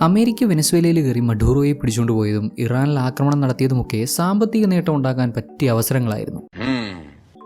America വെനസ്വേലയിൽ കയറി മഡൂറോയെ പിടിച്ചുകൊണ്ടുപോയതും ഇറാനിൽ ആക്രമണം നടത്തിയതുമൊക്കെ സാമ്പത്തിക നേട്ടം ഉണ്ടാക്കാൻ പറ്റിയ അവസരങ്ങളായിരുന്നു.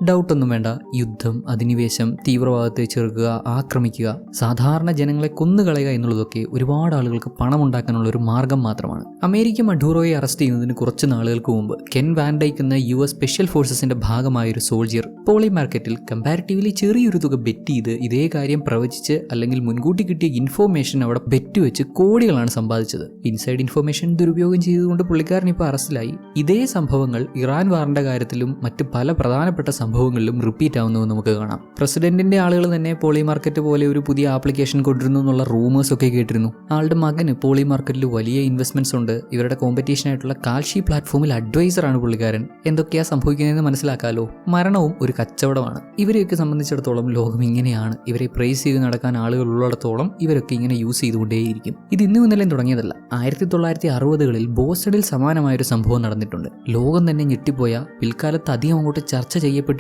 ഡൗട്ടൊന്നും വേണ്ട, യുദ്ധം, അധിനിവേശം, തീവ്രവാദത്തെ ചെറുക്കുക, ആക്രമിക്കുക, സാധാരണ ജനങ്ങളെ കൊന്നുകളയുക എന്നുള്ളതൊക്കെ ഒരുപാട് ആളുകൾക്ക് പണം ഉണ്ടാക്കാനുള്ള ഒരു മാർഗം മാത്രമാണ്. അമേരിക്ക മഡൂറോയെ അറസ്റ്റ് ചെയ്യുന്നതിന് കുറച്ച് നാളുകൾക്ക് മുമ്പ് കെൻ വാൻ ഡൈക്ക് എന്ന US സ്പെഷ്യൽ ഫോഴ്സസിന്റെ ഭാഗമായ ഒരു സോൾജിയർ പോളി മാർക്കറ്റിൽ കമ്പാരിറ്റീവ്ലി ചെറിയൊരു തുക ബെറ്റ് ചെയ്ത് ഇതേ കാര്യം പ്രവചിച്ച് അല്ലെങ്കിൽ മുൻകൂട്ടി കിട്ടിയ ഇൻഫോർമേഷൻ അവിടെ ബെറ്റ് വെച്ച് കോടികളാണ് സമ്പാദിച്ചത്. ഇൻസൈഡ് ഇൻഫോർമേഷൻ ദുരുപയോഗം ചെയ്തുകൊണ്ട് പുള്ളിക്കാരൻ ഇപ്പോൾ അറസ്റ്റിലായി. ഇതേ സംഭവങ്ങൾ ഇറാൻ വാറിന്റെ കാര്യത്തിലും മറ്റ് പല പ്രധാനപ്പെട്ട സംഭവങ്ങളിലും റിപ്പീറ്റ് ആവുന്നതെന്ന് നമുക്ക് കാണാം. പ്രസിഡന്റിന്റെ ആളുകൾ തന്നെ പോളി മാർക്കറ്റ് പോലെ ഒരു പുതിയ ആപ്ലിക്കേഷൻ കൊണ്ടിരുന്നു എന്നുള്ള റൂമേഴ്സ് ഒക്കെ കേട്ടിരുന്നു. ആളുടെ മകന് പോളി മാർക്കറ്റിൽ വലിയ ഇൻവെസ്റ്റ്മെന്റ്സ് ഉണ്ട്. ഇവരുടെ കോമ്പറ്റീഷൻ ആയിട്ടുള്ള കാൽഷി പ്ലാറ്റ്ഫോമിൽ അഡ്വൈസറാണ് പുള്ളിക്കാരൻ. എന്തൊക്കെയാ സംഭവിക്കുന്നതെന്ന് മനസ്സിലാക്കാലോ. മരണവും ഒരു കച്ചവടമാണ്. ഇവരെയൊക്കെ സംബന്ധിച്ചിടത്തോളം ലോകം ഇങ്ങനെയാണ്. ഇവരെ പ്രൈസ് ചെയ്ത് നടക്കാൻ ആളുകൾ ഉള്ളിടത്തോളം ഇവരൊക്കെ ഇങ്ങനെ യൂസ് ചെയ്തുകൊണ്ടേയിരിക്കും. ഇത് ഇന്നും ഇന്നലെയും തുടങ്ങിയതല്ല. 1960-കളിൽ ബോസ്റ്റണിൽ സമാനമായൊരു സംഭവം നടന്നിട്ടുണ്ട്. ലോകം തന്നെ ഞെട്ടിപ്പോയ, പിൽക്കാലത്ത് അധികം അങ്ങോട്ട് ചർച്ച ചെയ്യപ്പെട്ടിട്ടില്ലാത്ത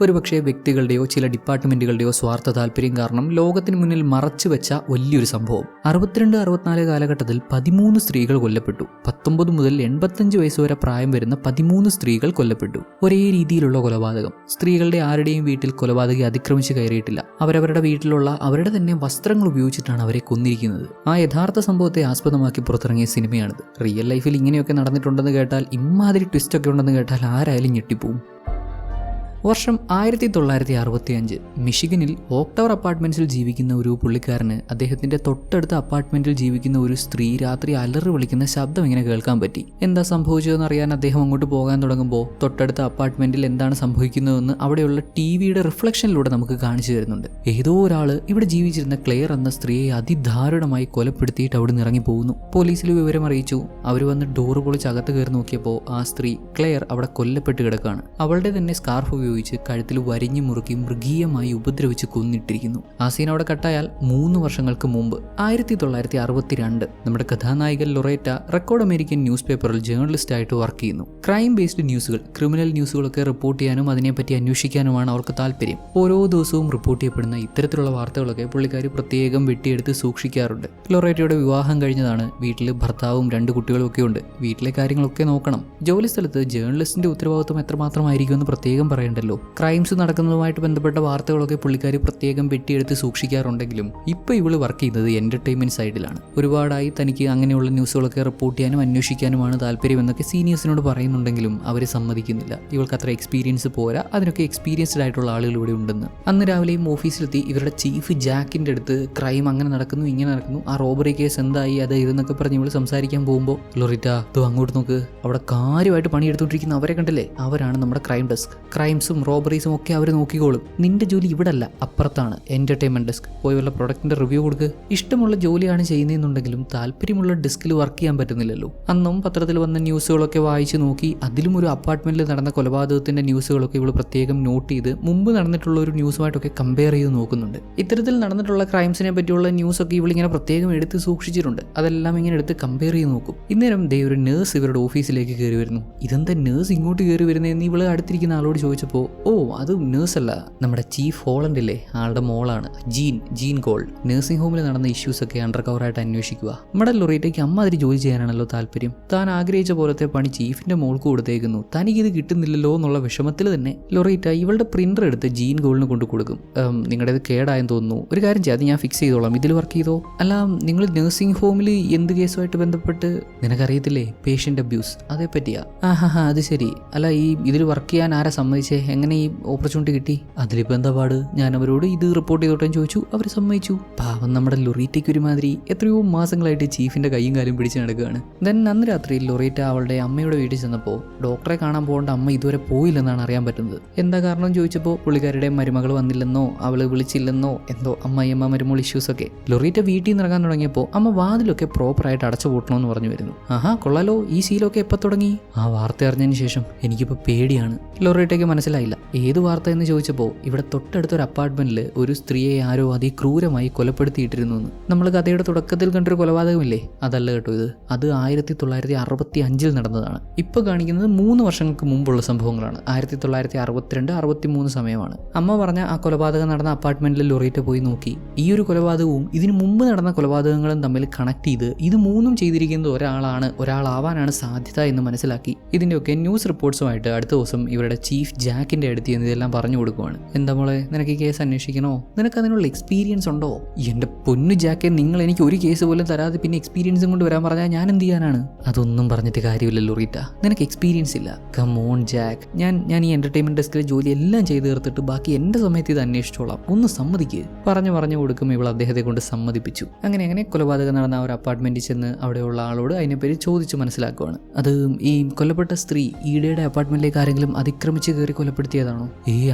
ഒരുപക്ഷെ വ്യക്തികളുടെയോ ചില ഡിപ്പാർട്ട്മെന്റുകളുടെയോ സ്വാർത്ഥ താല്പര്യം കാരണം ലോകത്തിന് മുന്നിൽ മറച്ചു വെച്ച വലിയൊരു സംഭവം. 62-64 കാലഘട്ടത്തിൽ 13 സ്ത്രീകൾ കൊല്ലപ്പെട്ടു. 19 മുതൽ 85 വയസ്സ് വരെ പ്രായം വരുന്ന 13 സ്ത്രീകൾ കൊല്ലപ്പെട്ടു. ഒരേ രീതിയിലുള്ള കൊലപാതകം. സ്ത്രീകളുടെ ആരുടെയും വീട്ടിൽ കൊലപാതകി അതിക്രമിച്ച് കയറിയിട്ടില്ല. അവരവരുടെ വീട്ടിലുള്ള അവരുടെ തന്നെ വസ്ത്രങ്ങൾ ഉപയോഗിച്ചിട്ടാണ് അവരെ കൊന്നിരിക്കുന്നത്. ആ യഥാർത്ഥ സംഭവത്തെ ആസ്പദമാക്കി പുറത്തിറങ്ങിയ സിനിമയാണിത്. റിയൽ ലൈഫിൽ ഇങ്ങനെയൊക്കെ നടന്നിട്ടുണ്ടെന്ന് കേട്ടാൽ, ഇമ്മാതിരി ട്വിസ്റ്റ് ഒക്കെ ഉണ്ടെന്ന് കേട്ടാൽ ആരായാലും ഞെട്ടിപ്പോവും. വർഷം 1965 മിഷിഗനിൽ ഓക്ക് ടവർ അപ്പാർട്ട്മെന്റ്സിൽ ജീവിക്കുന്ന ഒരു പുള്ളിക്കാരന് അദ്ദേഹത്തിന്റെ തൊട്ടടുത്ത അപ്പാർട്ട്മെന്റിൽ ജീവിക്കുന്ന ഒരു സ്ത്രീ രാത്രി അലറി വിളിക്കുന്ന ശബ്ദം ഇങ്ങനെ കേൾക്കാൻ പറ്റി. എന്താ സംഭവിച്ചതെന്ന് അറിയാൻ അദ്ദേഹം അങ്ങോട്ട് പോകാൻ തുടങ്ങുമ്പോൾ തൊട്ടടുത്ത അപ്പാർട്ട്മെന്റിൽ എന്താണ് സംഭവിക്കുന്നതെന്ന് അവിടെയുള്ള ടിവിയുടെ റിഫ്ലക്ഷനിലൂടെ നമുക്ക് കാണിച്ചു തരുന്നുണ്ട്. ഏതോ ഒരാൾ ഇവിടെ ജീവിച്ചിരുന്ന ക്ലെയർ എന്ന സ്ത്രീയെ അതിദാരുണമായി കൊലപ്പെടുത്തിയിട്ട് അവിടെ നിന്ന് ഇറങ്ങി പോകുന്നു. പോലീസിൽ വിവരം അറിയിച്ചു. അവർ വന്ന് ഡോറ് പൊളിച്ച് അകത്ത് കയറി നോക്കിയപ്പോൾ ആ സ്ത്രീ ക്ലെയർ അവിടെ കൊല്ലപ്പെട്ട് കിടക്കുകയാണ്. അവളുടെ തന്നെ സ്കാർഫ് ഉപയോഗിച്ച് കഴുത്തിൽ വരിഞ്ഞു മുറുക്കി മൃഗീയമായി ഉപദ്രവിച്ച് കൊന്നിട്ടിരിക്കുന്നു. ആ സീൻ അവിടെ കട്ടായാൽ 3 വർഷങ്ങൾക്ക് മുമ്പ് 1962 നമ്മുടെ കഥാനായിക ലൊറേറ്റ റെക്കോർഡ് അമേരിക്കൻ ന്യൂസ് പേപ്പറിൽ ജേർണലിസ്റ്റ് ആയിട്ട് വർക്ക് ചെയ്യുന്നു. ക്രൈം ബേസ്ഡ് ന്യൂസുകൾ, ക്രിമിനൽ ന്യൂസുകളൊക്കെ റിപ്പോർട്ട് ചെയ്യാനും അതിനെപ്പറ്റി അന്വേഷിക്കാനുമാണ് അവർക്ക് താല്പര്യം. ഓരോ ദിവസവും റിപ്പോർട്ട് ചെയ്യപ്പെടുന്ന ഇത്തരത്തിലുള്ള വാർത്തകളൊക്കെ പുള്ളിക്കാരി പ്രത്യേകം വെട്ടിയെടുത്ത് സൂക്ഷിക്കാറുണ്ട്. ലൊറേറ്റയുടെ വിവാഹം കഴിഞ്ഞതാണ്. വീട്ടിൽ ഭർത്താവും 2 കുട്ടികളും ഒക്കെ ഉണ്ട്. വീട്ടിലെ കാര്യങ്ങളൊക്കെ നോക്കണം. ജോലി സ്ഥലത്ത് ജേർണലിസ്റ്റിന്റെ ഉത്തരവാദിത്വം എത്രമാത്രമായിരിക്കുമെന്ന് പ്രത്യേകം പറയേണ്ടല്ലോ. ക്രൈംസ് നടക്കുന്നതുമായിട്ട് ബന്ധപ്പെട്ട വാർത്തകളൊക്കെ പുള്ളിക്കാരി പ്രത്യേകം വെട്ടിയെടുത്ത് സൂക്ഷിക്കാറുണ്ടെങ്കിലും ഇപ്പോൾ ഇവള് വർക്ക് ചെയ്യുന്നത് എന്റർടൈൻമെന്റ് സൈഡിലാണ്. ഒരുപാടായി തനിക്ക് അങ്ങനെയുള്ള ന്യൂസുകളൊക്കെ റിപ്പോർട്ട് ചെയ്യാനും അന്വേഷിക്കാനുമാണ് താല്പര്യം എന്നൊക്കെ സീനിയേഴ്സിനോട് പറയുന്നുണ്ടെങ്കിലും അവർ സമ്മതിക്കുന്നില്ല. ഇവൾക്ക് അത്ര എക്സ്പീരിയൻസ് പോരാ, അതിനൊക്കെ എക്സ്പീരിയൻസ്ഡ് ആയിട്ടുള്ള ആളുകൾ ഇവിടെ ഉണ്ടെന്ന്. അന്ന് രാവിലെയും ഓഫീസിലെത്തി ഇവരുടെ ചീഫ് ജാക്കിന്റെ അടുത്ത് ക്രൈം അങ്ങനെ നടക്കുന്നു, ഇങ്ങനെ നടക്കുന്നു, ആ റോബറി കേസ് എന്തായി, അത് ഇതെന്നൊക്കെ പറഞ്ഞ് ഇവള് സംസാരിക്കാൻ പോകുമ്പോൾ ലൊറിറ്റ അങ്ങോട്ട് നോക്ക്, അവിടെ കാര്യമായിട്ട് പണിയെടുത്തോണ്ടിരിക്കുന്ന അവരെ കണ്ടല്ലേ, അവരാണ് നമ്മുടെ ക്രൈം ഡെസ്ക്. ക്രൈംസും റോബറീസും ഒക്കെ അവർ നോക്കിക്കോളും. നിന്റെ ജോലി ഇവിടെ അല്ല, അപ്പുറത്താണ് എന്റർടൈൻമെന്റ് ഡെസ്ക്. പോയി വല്ല പ്രൊഡക്റ്റിന്റെ റിവ്യൂ കൊടുക്ക്. ഇഷ്ടമുള്ള ജോലിയാണ് ചെയ്യുന്നതെന്നുണ്ടെങ്കിലും താല്പര്യമുള്ള ഡെസ്കിൽ വർക്ക് ചെയ്യാൻ പറ്റുന്നില്ലല്ലോ. അന്നും പത്രത്തിൽ വന്ന ന്യൂസുകളൊക്കെ വായിച്ചു നോക്കി അതിലും ഒരു അപ്പാർട്ട്മെന്റിൽ നടന്ന കൊലപാതകത്തിന്റെ ന്യൂസുകളൊക്കെ ഇവള് പ്രത്യേകം നോട്ട് ചെയ്ത് മുമ്പ് നടന്നിട്ടുള്ള ഒരു ന്യൂസുമായിട്ടൊക്കെ കമ്പയർ ചെയ്ത് നോക്കുന്നുണ്ട്. ഇത്തരത്തിൽ നടന്നിട്ടുള്ള ക്രൈംസിനെ പറ്റിയുള്ള ന്യൂസൊക്കെ ഇവളിങ്ങനെ പ്രത്യേകം എടുത്ത് സൂക്ഷിച്ചിട്ടുണ്ട്. അതെല്ലാം ഇങ്ങനെ എടുത്ത് കമ്പയർ ചെയ്ത് നോക്കും. ഇന്നേരം ദേ ഒരു നേഴ്സ് ഇവരുടെ ഓഫീസിലേക്ക് കയറി വരുന്നു. ഇതെന്താ നേഴ്സ് ഇങ്ങോട്ട് കയറി വരുന്നതെന്ന് ഇവള് അടുത്തിരിക്കുന്ന ആളോട് ചോദിച്ചപ്പോൾ, ഓ അത് നേഴ്സല്ല, നമ്മുടെ ചീഫ് ഹോളണ്ടില്ലേ ആളുടെ മോളാണ്, ജീൻ ഗോൾഡ്. നഴ്സിംഗ് ഹോമിൽ നടന്ന ഇഷ്യൂസ് ഒക്കെ അണ്ടർ കവറായിട്ട് അന്വേഷിക്കുക. നമ്മുടെ ലൊറേറ്റയ്ക്ക് അമ്മ അതിൽ ജോലി ചെയ്യാനാണല്ലോ താല്പര്യം. താൻ ആഗ്രഹിച്ച പോലത്തെ പണി ചീഫിന്റെ മോൾക്ക് കൊടുത്തേക്കുന്നു. തനിക്കിത് കിട്ടുന്നില്ലല്ലോ എന്നുള്ള വിഷമത്തിൽ തന്നെ ലൊറേറ്റ ഇവളുടെ പ്രിന്റർ എടുത്ത് ജീൻ ഗോൾഡിന് കൊണ്ടു കൊടുക്കും. നിങ്ങളുടേത് കേടായെന്ന് തോന്നുന്നു, ഒരു കാര്യം ചെയ്യാം, അത് ഞാൻ ഫിക്സ് ചെയ്തോളാം, ഇതിൽ വർക്ക് ചെയ്തോ. അല്ല, നിങ്ങൾ നഴ്സിംഗ് ഹോമിൽ എന്ത് കേസുമായിട്ട് ബന്ധപ്പെട്ട്, നിനക്കറിയത്തില്ലേ പേഷ്യന്റ് അബ്യൂസ്, അതേ പറ്റിയാ? അത് ശരി. അല്ല, ഈ ഇതിൽ വർക്ക് ചെയ്യാൻ ആരാ സമ്മതിച്ചേ, എങ്ങനെ ഈ ഓപ്പർച്യൂണിറ്റി കിട്ടി? അതിലിപ്പോൾ എന്താ പാട്? ഞാൻ അവരോട് ഇത് റിപ്പോർട്ട് ചെയ്തോട്ടെ ചോദിച്ചു, അവർ സമ്മതിച്ചു. പാവം നമ്മുടെ ലൊറേറ്റയ്ക്ക് ഒരുമാതിരി എത്രയോ മാസങ്ങളായിട്ട് ചീഫിന്റെ കൈയും കാലും പിടിച്ച് നടക്കുകയാണ്. ദെൻ അന്ന് രാത്രി ലൊറേറ്റ അവളുടെ അമ്മയുടെ വീട്ടിൽ ചെന്നപ്പോൾ ഡോക്ടറെ കാണാൻ പോകേണ്ട അമ്മ ഇതുവരെ പോയില്ലെന്നാണ് അറിയാൻ പറ്റുന്നത്. എന്താ കാരണം ചോദിച്ചപ്പോൾ പുള്ളിക്കാരുടെ മരുമകൾ വന്നില്ലെന്നോ അവള് വിളിച്ചില്ലെന്നോ എന്തോ അമ്മയമ്മ മരുമോൾ ഇഷ്യൂസൊക്കെ. ലൊറേറ്റ വീട്ടിൽ നിന്ന് ഇറങ്ങാൻ തുടങ്ങിയപ്പോൾ അമ്മ വാതിലൊക്കെ പ്രോപ്പറായിട്ട് അടച്ചു പൂട്ടണമെന്ന് പറഞ്ഞു വരുന്നു. കൊള്ളാലോ, ഈ ശീലമൊക്കെ എപ്പോൾ തുടങ്ങി? ആ വാർത്ത അറിഞ്ഞതിന് ശേഷം എനിക്കിപ്പോൾ പേടിയാണ്. ലൊറേറ്റയ്ക്ക് മനസ്സിലായി മനസ്സിലായില്ല ഏത് വാർത്ത എന്ന് ചോദിച്ചപ്പോൾ ഇവിടെ തൊട്ടടുത്തൊരു അപ്പാർട്ട്മെന്റിൽ ഒരു സ്ത്രീയെ ആരോ അതിക്രൂരമായി കൊലപ്പെടുത്തിയിട്ടിരുന്നു എന്ന്. നമ്മൾ കഥയുടെ തുടക്കത്തിൽ കണ്ടൊരു കൊലപാതകമില്ലേ, അതല്ല കേട്ടോ ഇത്. അത് 1965 നടന്നതാണ്. ഇപ്പൊ കാണിക്കുന്നത് 3 വർഷങ്ങൾക്ക് മുമ്പുള്ള സംഭവങ്ങളാണ്. 1962-63 സമയമാണ്. അമ്മ പറഞ്ഞ ആ കൊലപാതകം നടന്ന അപ്പാർട്ട്മെന്റിൽ ലൊറീറ്റ പോയി നോക്കി. ഈ ഒരു കൊലപാതകവും ഇതിനു മുമ്പ് നടന്ന കൊലപാതകങ്ങളും തമ്മിൽ കണക്ട് ചെയ്ത് ഇത് മൂന്നും ചെയ്തിരിക്കുന്നത് ഒരാളാവാനാണ് സാധ്യത എന്ന് മനസ്സിലാക്കി ഇതിന്റെയൊക്കെ ന്യൂസ് റിപ്പോർട്ട്സുമായിട്ട് അടുത്ത ദിവസം ഇവരുടെ ചീഫ് ജാക്കിന്റെ അടുത്ത് ഇതെല്ലാം പറഞ്ഞു കൊടുക്കുവാണ്. എന്താ മോളെ, നിനക്ക് ഈ കേസ് അന്വേഷിക്കണോ? നിനക്ക് അതിനുള്ള എക്സ്പീരിയൻസ് ഉണ്ടോ? എന്റെ പൊന്നു ജാക്കെ, നിങ്ങൾ എനിക്ക് ഒരു കേസ് പോലും തരാതെ പിന്നെ എക്സ്പീരിയൻസും കൊണ്ട് വരാൻ പറഞ്ഞാൽ ഞാൻ എന്ത് ചെയ്യാനാണ്? അതൊന്നും പറഞ്ഞിട്ട് കാര്യമില്ലല്ലോ റീറ്റ, നിനക്ക് എക്സ്പീരിയൻസ് ഇല്ല. കം ഓൺ ജാക്ക്, ഞാൻ ഈ എന്റർടൈൻമെന്റ് ഡെസ്കിലെ ജോലി എല്ലാം ചെയ്ത് തീർത്തിട്ട് ബാക്കി എന്റെ സമയത്ത് ഇത് അന്വേഷിച്ചോളാം, ഒന്ന് സമ്മതിക്ക്. പറഞ്ഞു കൊടുക്കും ഇവൾ അദ്ദേഹത്തെ കൊണ്ട് സമ്മതിപ്പിച്ചു. അങ്ങനെ കൊലപാതകം നടന്ന ആ ഒരു അപ്പാർട്ട്മെന്റിൽ ചെന്ന് അവിടെയുള്ള ആളോട് അതിനെപ്പറ്റി ചോദിച്ചു മനസ്സിലാക്കുവാണ്. അത് ഈ കൊല്ലപ്പെട്ട സ്ത്രീ ഈടയുടെ അപ്പാർട്ട്മെന്റിലേക്ക് ആരെങ്കിലും അതിക്രമിച്ച് കയറി കൊലപ്പെടുത്തിയതാണോ?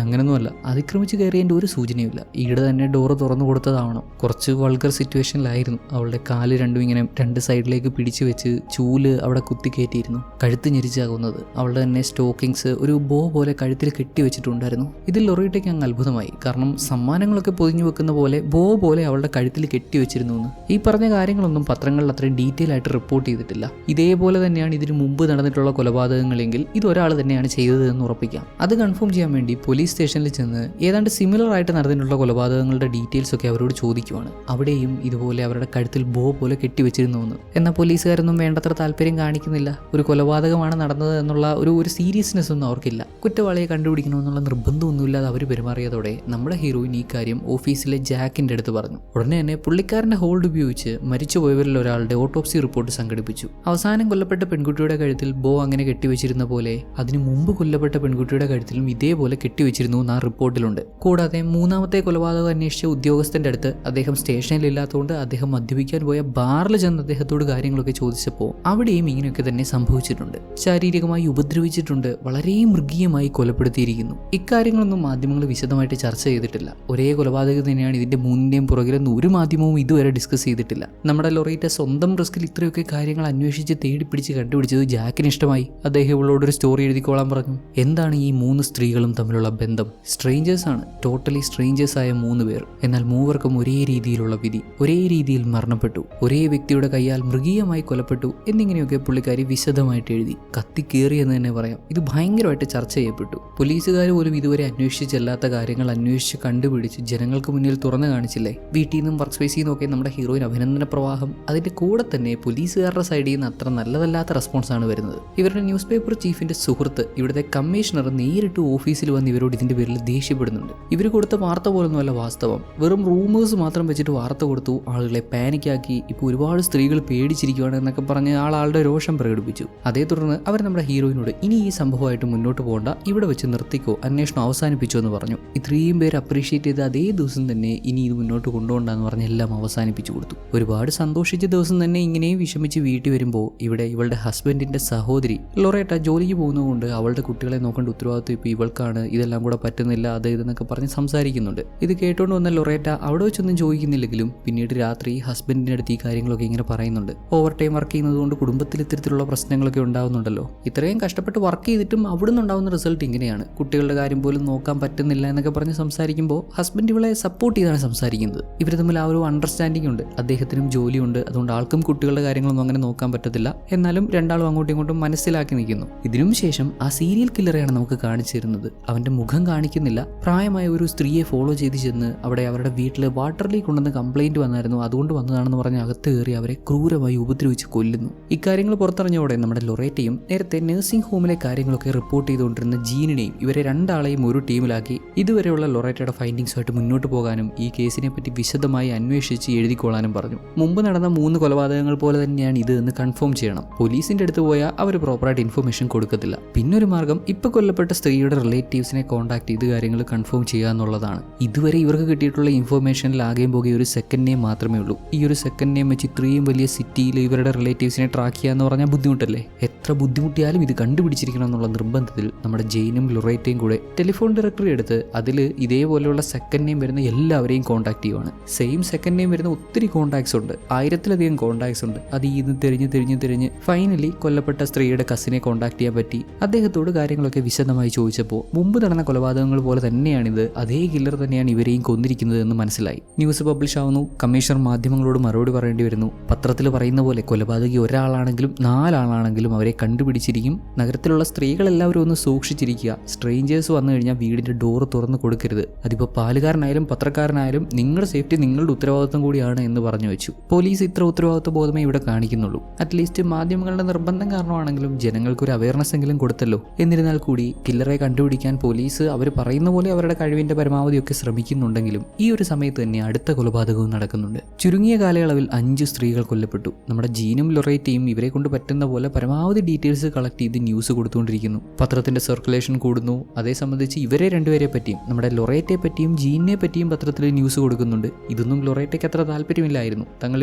അങ്ങനൊന്നുമല്ല, അതിക്രമിച്ച് കയറിയതിന്റെ ഒരു സൂചനയുമില്ല. ഈട തന്നെ ഡോറ് തുറന്നു കൊടുത്തതാവണം. കുറച്ച് വൾഗർ സിറ്റുവേഷനിലായിരുന്നു. അവളുടെ കാല് രണ്ടും ഇങ്ങനെ 2 സൈഡിലേക്ക് പിടിച്ചു വെച്ച് ചൂല് അവിടെ കുത്തിക്കയറ്റിയിരുന്നു, കഴുത്ത് ഞെരിച്ചാകുന്നത്. അവളുടെ തന്നെ സ്റ്റോക്കിങ്സ് ഒരു ബോ പോലെ കഴുത്തിൽ കെട്ടിവെച്ചിട്ടുണ്ടായിരുന്നു. ഇതിൽ ലൊറീറ്റയ്ക്ക് അങ്ങ് അത്ഭുതമായി. കാരണം സമ്മാനങ്ങളൊക്കെ പൊതിഞ്ഞു വെക്കുന്ന പോലെ ബോ പോലെ അവളുടെ കഴുത്തിൽ കെട്ടിവെച്ചിരുന്നു എന്ന്. ഈ പറഞ്ഞ കാര്യങ്ങളൊന്നും പത്രങ്ങളിൽ അത്രയും ഡീറ്റെയിൽ ആയിട്ട് റിപ്പോർട്ട് ചെയ്തിട്ടില്ല. ഇതേപോലെ തന്നെയാണ് ഇതിനു മുമ്പ് നടന്നിട്ടുള്ള കൊലപാതകങ്ങളെങ്കിൽ ഇത് ഒരാൾ തന്നെയാണ് ചെയ്തത് എന്ന് ഉറപ്പിക്കാം. അത് കൺഫേം ചെയ്യാൻ വേണ്ടി പോലീസ് സ്റ്റേഷനിൽ ചെന്ന് ഏതാണ്ട് സിമിലർ ആയിട്ട് നടന്നിട്ടുള്ള കൊലപാതകങ്ങളുടെ ഡീറ്റെയിൽസ് ഒക്കെ അവരോട് ചോദിക്കുവാണ്. അവിടെയും ഇതുപോലെ അവരുടെ കഴുത്തിൽ ബോ പോലെ കെട്ടിവെച്ചിരുന്നു എന്ന്. എന്നാൽ പോലീസുകാരൊന്നും വേണ്ടത്ര താല്പര്യം കാണിക്കുന്നില്ല. ഒരു കൊലപാതകമാണ് നടന്നത് എന്നുള്ള ഒരു സീരിയസ്നെസ് ഒന്നും അവർക്കില്ല. കുറ്റവാളിയെ കണ്ടുപിടിക്കണമെന്നുള്ള നിർബന്ധമൊന്നുമില്ലാതെ അവർ പെരുമാറിയതോടെ നമ്മുടെ ഹീറോയിൻ ഈ കാര്യം ഓഫീസിലെ ജാക്കിന്റെ അടുത്ത് പറഞ്ഞു. ഉടനെ തന്നെ പുള്ളിക്കാരന്റെ ഹോൾഡ് ഉപയോഗിച്ച് മരിച്ചുപോയവരിൽ ഒരാളുടെ ഓട്ടോപ്സി റിപ്പോർട്ട് സംഘടിപ്പിച്ചു. അവസാനം കൊല്ലപ്പെട്ട പെൺകുട്ടിയുടെ കഴുത്തിൽ ബോ അങ്ങനെ കെട്ടിവെച്ചിരുന്ന പോലെ അതിനു മുമ്പ് കൊല്ലപ്പെട്ട പെൺകുട്ടിയുടെ കഴുത്തിലും ഇതേപോലെ കെട്ടിവെച്ചിരുന്നു എന്ന് ആ റിപ്പോർട്ടിലുണ്ട്. കൂടാതെ 3ാമത്തെ കൊലപാതകം അന്വേഷിച്ച ഉദ്യോഗസ്ഥന്റെ അടുത്ത് അദ്ദേഹം സ്റ്റേഷനിൽ ഇല്ലാത്തതുകൊണ്ട് അദ്ദേഹം മദ്യപിക്കാൻ പോയ ബാറിൽ ചെന്ന് അദ്ദേഹത്തോട് കാര്യങ്ങളൊക്കെ ചോദിച്ചപ്പോൾ അവിടെയും ഇങ്ങനെയൊക്കെ തന്നെ സംഭവിച്ചിട്ടുണ്ട്. ശാരീരികമായി ഉപദ്രവിച്ചിട്ടുണ്ട്, വളരെ മൃഗീയമായി കൊലപ്പെടുത്തിയിരിക്കുന്നു. ഇക്കാര്യങ്ങളൊന്നും മാധ്യമങ്ങൾ വിശദമായിട്ട് ചർച്ച ചെയ്തിട്ടില്ല. ഒരേ കൊലപാതകം തന്നെയാണ് ഇതിന്റെ 3ന്റെയും പുറകിലെന്ന് ഒരു മാധ്യമവും ഇതുവരെ ഡിസ്കസ് ചെയ്തിട്ടില്ല. നമ്മുടെ ലൊറീറ്റ സ്വന്തം റിസ്കിൽ ഇത്രയൊക്കെ കാര്യങ്ങൾ അന്വേഷിച്ച് തേടിപ്പിടിച്ച് കണ്ടുപിടിച്ചത് ജാക്കിന് ഇഷ്ടമായി. അദ്ദേഹം ഇവളോടൊരു സ്റ്റോറി എഴുതിക്കോളാൻ പറഞ്ഞു. എന്താണ് ഈ 3 സ്ത്രീകളും തമ്മിലുള്ള ബന്ധം? സ്ട്രേഞ്ചേഴ്സ് ആണ്, ടോട്ടലി സ്ട്രേഞ്ചേഴ്സ് ആയ 3 പേർ. എന്നാൽ മൂവർക്കും ഒരേ രീതിയിലുള്ള വിധി, ഒരേ രീതിയിൽ മരണപ്പെട്ടു, ഒരേ വ്യക്തിയുടെ കൈയാൽ മൃഗീയമായി കൊലപ്പെട്ടു എന്നിങ്ങനെയൊക്കെ പുള്ളിക്കാരി വിശദമായിട്ട് എഴുതി. കത്തിക്കേറി എന്ന് തന്നെ പറയാം. ഇത് ഭയങ്കരമായിട്ട് ചർച്ച ചെയ്യപ്പെട്ടു. പോലീസുകാർ പോലും ഇതുവരെ അന്വേഷിച്ചല്ലാത്ത കാര്യങ്ങൾ അന്വേഷിച്ച് കണ്ടുപിടിച്ച് ജനങ്ങൾക്ക് മുന്നിൽ തുറന്നു കാണിച്ചില്ലേ. വീട്ടിൽ നിന്നും വർക്ക് സ്പേസിൽ നിന്നൊക്കെ നമ്മുടെ ഹീറോയിൻ അഭിനന്ദന പ്രവാഹം. അതിന്റെ കൂടെ തന്നെ പോലീസുകാരുടെ സൈഡിൽ നിന്ന് അത്ര നല്ലതല്ലാത്ത റെസ്പോൺസാണ് വരുന്നത്. ഇവരുടെ ന്യൂസ് പേപ്പർ ചീഫിന്റെ സുഹൃത്ത് ഇവിടുത്തെ കമ്മീഷണർ നേരിട്ട് ഓഫീസിൽ വന്ന് ഇവരോട് ഇതിന്റെ പേരിൽ ദേഷ്യപ്പെടുന്നുണ്ട്. ഇവർ കൊടുത്ത വാർത്ത പോലൊന്നുമല്ല വാസ്തവം, വെറും റൂമേഴ്സ് മാത്രം വെച്ചിട്ട് വാർത്ത കൊടുത്തു, ആളുകളെ പാനിക്കാക്കി. ഇപ്പോൾ ഒരുപാട് സ്ത്രീകൾ പേടിച്ചിരിക്കുകയാണ് എന്നൊക്കെ പറഞ്ഞ് ആളുടെ രോഷം പ്രകടിപ്പിച്ചു. അതേ തുടർന്ന് അവർ നമ്മുടെ ഹീറോയിനോട് ഇനി ഈ സംഭവമായിട്ട് മുന്നോട്ട് പോകണ്ട, ഇവിടെ വെച്ച് നിർത്തിക്കോ, അന്വേഷണം അവസാനിപ്പിച്ചോ എന്ന് പറഞ്ഞു. ഇത്രയും പേര് അപ്രീഷിയേറ്റ് ചെയ്ത് അതേ ദിവസം തന്നെ ഇനി ഇത് മുന്നോട്ട് കൊണ്ടുപോകണ്ടെന്ന് പറഞ്ഞ് എല്ലാം അവസാനിപ്പിച്ചു കൊടുത്തു. ഒരുപാട് സന്തോഷിച്ച ദിവസം തന്നെ ഇങ്ങനെയും വിഷമിച്ച് വീട്ടിൽ വരുമ്പോൾ ഇവിടെ ഇവളുടെ ഹസ്ബൻഡിന്റെ സഹോദരി ലൊറേറ്റ ജോലിക്ക് പോകുന്നതുകൊണ്ട് അവളുടെ കുട്ടികളെ നോക്കേണ്ട ഉത്തരവാദിത്വം ഇപ്പോൾ ഇവൾക്കാണ്, ഇതെല്ലാം കൂടെ പറ്റുന്നില്ല അത് ഇതെന്നൊക്കെ പറഞ്ഞ് സംസാരിക്കുന്നുണ്ട്. ഇത് കേട്ടോണ്ട് വന്ന ലൊറേറ്റ അവിടെ വെച്ചൊന്നും ചോദിക്കുന്നില്ലെങ്കിലും പിന്നീട് രാത്രി ഹസ്ബൻഡിന്റെ അടുത്ത് ഈ കാര്യങ്ങളൊക്കെ ഇങ്ങനെ പറയുന്നുണ്ട്. ഓവർ ടൈം വർക്ക് ചെയ്യുന്നത് കൊണ്ട് കുടുംബത്തിൽ ഇത്തരത്തിലുള്ള പ്രശ്നങ്ങളൊക്കെ ഉണ്ടാവുന്നുണ്ടല്ലോ, ഇത്രയും കഷ്ടപ്പെട്ട് വർക്ക് ചെയ്തിട്ടും അവിടെ നിന്നുണ്ടാവുന്ന റിസൾട്ട് ഇങ്ങനെയാണ്, കുട്ടികളുടെ കാര്യം പോലും നോക്കാൻ പറ്റുന്നില്ല എന്നൊക്കെ പറഞ്ഞ് സംസാരിക്കുമ്പോൾ ഹസ്ബൻഡ് ഇവളെ സപ്പോർട്ട് ചെയ്താണ് സംസാരിക്കുന്നത്. ഇവർ തമ്മിൽ ആ ഒരു അണ്ടർസ്റ്റാൻഡിംഗ് ഉണ്ട്. അദ്ദേഹത്തിനും ജോലിയുണ്ട്, അതുകൊണ്ട് ആൾക്കും കുട്ടികളുടെ കാര്യങ്ങളൊന്നും അങ്ങനെ നോക്കാൻ പറ്റത്തില്ല. എന്നാലും രണ്ടാളും അങ്ങോട്ടും ഇങ്ങോട്ടും മനസ്സിലാക്കി നിൽക്കുന്നു. ഇതിനും ശേഷം ആ സീരിയൽ കില്ലറെയാണ് നമുക്ക് കാണിച്ചു തരുന്നത്. അവന്റെ മുഖം കാണിക്കുന്നില്ല. പ്രായമായ ഒരു സ്ത്രീയെ ഫോളോ ചെയ്ത് ചെന്ന് അവിടെ അവരുടെ വീട്ടിൽ വാട്ടർ ലീക്ക് ഉണ്ടെന്ന് കംപ്ലൈന്റ് വന്നായിരുന്നു, അതുകൊണ്ട് വന്നതാണെന്ന് പറഞ്ഞ് അകത്ത് കയറി അവരെ ക്രൂരമായി ഉപദ്രവിച്ച് കൊല്ലുന്നു. ഇക്കാര്യങ്ങൾ പുറത്തറിഞ്ഞോടെ നമ്മുടെ ലൊറേറ്റയും നേരത്തെ നഴ്സിംഗ് ഹോമിലെ കാര്യങ്ങളൊക്കെ റിപ്പോർട്ട് ചെയ്തുകൊണ്ടിരുന്ന ജീനിനെയും ഇവരെ രണ്ടാളെയും ഒരു ടീമിലാക്കി ഇതുവരെയുള്ള ലൊറേറ്റയുടെ ഫൈൻഡിങ്സുമായിട്ട് മുന്നോട്ട് പോകാനും ഈ കേസിനെ പറ്റി വിശദമായി അന്വേഷിച്ച് എഴുതിക്കൊള്ളാനും പറഞ്ഞു. മുമ്പ് നടന്ന 3 കൊലപാതകങ്ങൾ പോലെ തന്നെയാണ് ഇത് എന്ന് കൺഫേം ചെയ്യണം. പോലീസിന്റെ അടുത്ത് പോയാൽ അവർ പ്രോപ്പറായിട്ട് ഇൻഫർമേഷൻ കൊടുക്കത്തില്ല. പിന്നൊരു മാർഗം ഇപ്പൊ കൊല്ലപ്പെട്ട സ്ത്രീയുടെ റിലേറ്റീവ്സിനെ കോൺടാക്ട് ചെയ്ത് കാര്യങ്ങൾ കൺഫേം ചെയ്യുക എന്നുള്ളതാണ്. ഇതുവരെ ഇവർക്ക് കിട്ടിയിട്ടുള്ള ഇൻഫർമേഷനിൽ ആകെയും പോകെ ഒരു സെക്കൻഡ് നെയിം മാത്രമേ ഉള്ളൂ. ഈ ഒരു സെക്കൻഡ് നെയിം വെച്ച് ഇത്രയും വലിയ സിറ്റിയിൽ ഇവരുടെ റിലേറ്റീവ്സിനെ ട്രാക്ക് ചെയ്യുക എന്ന് പറഞ്ഞാൽ ബുദ്ധിമുട്ടല്ലേ. എത്ര ബുദ്ധിമുട്ടിയാലും ഇത് കണ്ടുപിടിച്ചിരിക്കണം എന്നുള്ള നിർബന്ധത്തിൽ നമ്മുടെ ജെയിനും ലൊറേറ്റയും കൂടെ ടെലിഫോൺ ഡയറക്ടറി എടുത്ത് അതിൽ ഇതേപോലെയുള്ള സെക്കൻഡ് നെയിം വരുന്ന എല്ലാവരെയും കോൺടാക്ട് ചെയ്യുവാണ്. സെയിം സെക്കൻഡ് നെയിം വരുന്ന ഒത്തിരി കോൺടാക്ട്സ് ഉണ്ട്, 1000-ലധികം കോൺടാക്ട്സ് ഉണ്ട്. അത് ഇന്ന് തിരിഞ്ഞ് ഫൈനലി കൊല്ലപ്പെട്ട സ്ത്രീയുടെ കസിനെ കോൺടാക്ട് ചെയ്യാൻ പറ്റി. അദ്ദേഹത്തോട് കാര്യങ്ങളൊക്കെ വിശദമായി ചോദിച്ചു ചോദിച്ചപ്പോൾ മുമ്പ് നടന്ന കൊലപാതകങ്ങൾ പോലെ തന്നെയാണിത്, അതേ കില്ലർ തന്നെയാണ് ഇവരെയും കൊന്നിരിക്കുന്നത് എന്ന് മനസ്സിലായി. ന്യൂസ് പബ്ലിഷ് ആവുന്നു. കമ്മീഷണർ മാധ്യമങ്ങളോട് മറുപടി പറയേണ്ടി വരുന്നു. പത്രത്തിൽ പറയുന്ന പോലെ കൊലപാതകി ഒരാളാണെങ്കിലും 4 ആളാണെങ്കിലും അവരെ കണ്ടുപിടിച്ചിരിക്കും. നഗരത്തിലുള്ള സ്ത്രീകളെല്ലാവരും ഒന്ന് സൂക്ഷിച്ചിരിക്കുക. സ്ട്രേഞ്ചേഴ്സ് വന്നു കഴിഞ്ഞാൽ വീടിന്റെ ഡോറ് തുറന്ന് കൊടുക്കരുത്. അതിപ്പോൾ പാലുകാരനായാലും പത്രക്കാരനായാലും നിങ്ങളുടെ സേഫ്റ്റി നിങ്ങളുടെ ഉത്തരവാദിത്വം കൂടിയാണ് എന്ന് പറഞ്ഞു വെച്ചു. പോലീസ് ഇത്ര ഉത്തരവാദിത്വ ബോധമേ ഇവിടെ കാണിക്കുന്നുള്ളൂ. അറ്റ്ലീസ്റ്റ് മാധ്യമങ്ങളുടെ നിർബന്ധം കാരണമാണെങ്കിലും ജനങ്ങൾക്കൊരു അവയർനെസ് എങ്കിലും കൊടുത്തല്ലോ. എന്നിരുന്നാൽ കൂടി കില്ലറെ കണ്ടുപിടിക്കാൻ പോലീസ് അവർ പറയുന്ന പോലെ അവരുടെ കഴിവിന്റെ പരമാവധിയൊക്കെ ശ്രമിക്കുന്നുണ്ടെങ്കിലും ഈ ഒരു സമയത്ത് തന്നെ അടുത്ത കൊലപാതകവും നടക്കുന്നുണ്ട്. ചുരുങ്ങിയ കാലയളവിൽ 5 സ്ത്രീകൾ കൊല്ലപ്പെട്ടു. നമ്മുടെ ജീനും ലൊറേറ്റയും ഇവരെ കൊണ്ട് പറ്റുന്ന പോലെ പരമാവധി ഡീറ്റെയിൽസ് കളക്ട് ചെയ്ത് ന്യൂസ് കൊടുത്തുകൊണ്ടിരിക്കുന്നു. പത്രത്തിന്റെ സർക്കുലേഷൻ കൂടുന്നു. അതേ സംബന്ധിച്ച് ഇവരെ രണ്ടുപേരെ പറ്റിയും നമ്മുടെ ലൊറേറ്റയെ പറ്റിയും ജീനിനെ പറ്റിയും പത്രത്തിൽ ന്യൂസ് കൊടുക്കുന്നുണ്ട്. ഇതൊന്നും ലൊറേറ്റയ്ക്ക് അത്ര താല്പര്യമില്ലായിരുന്നു. തങ്ങൾ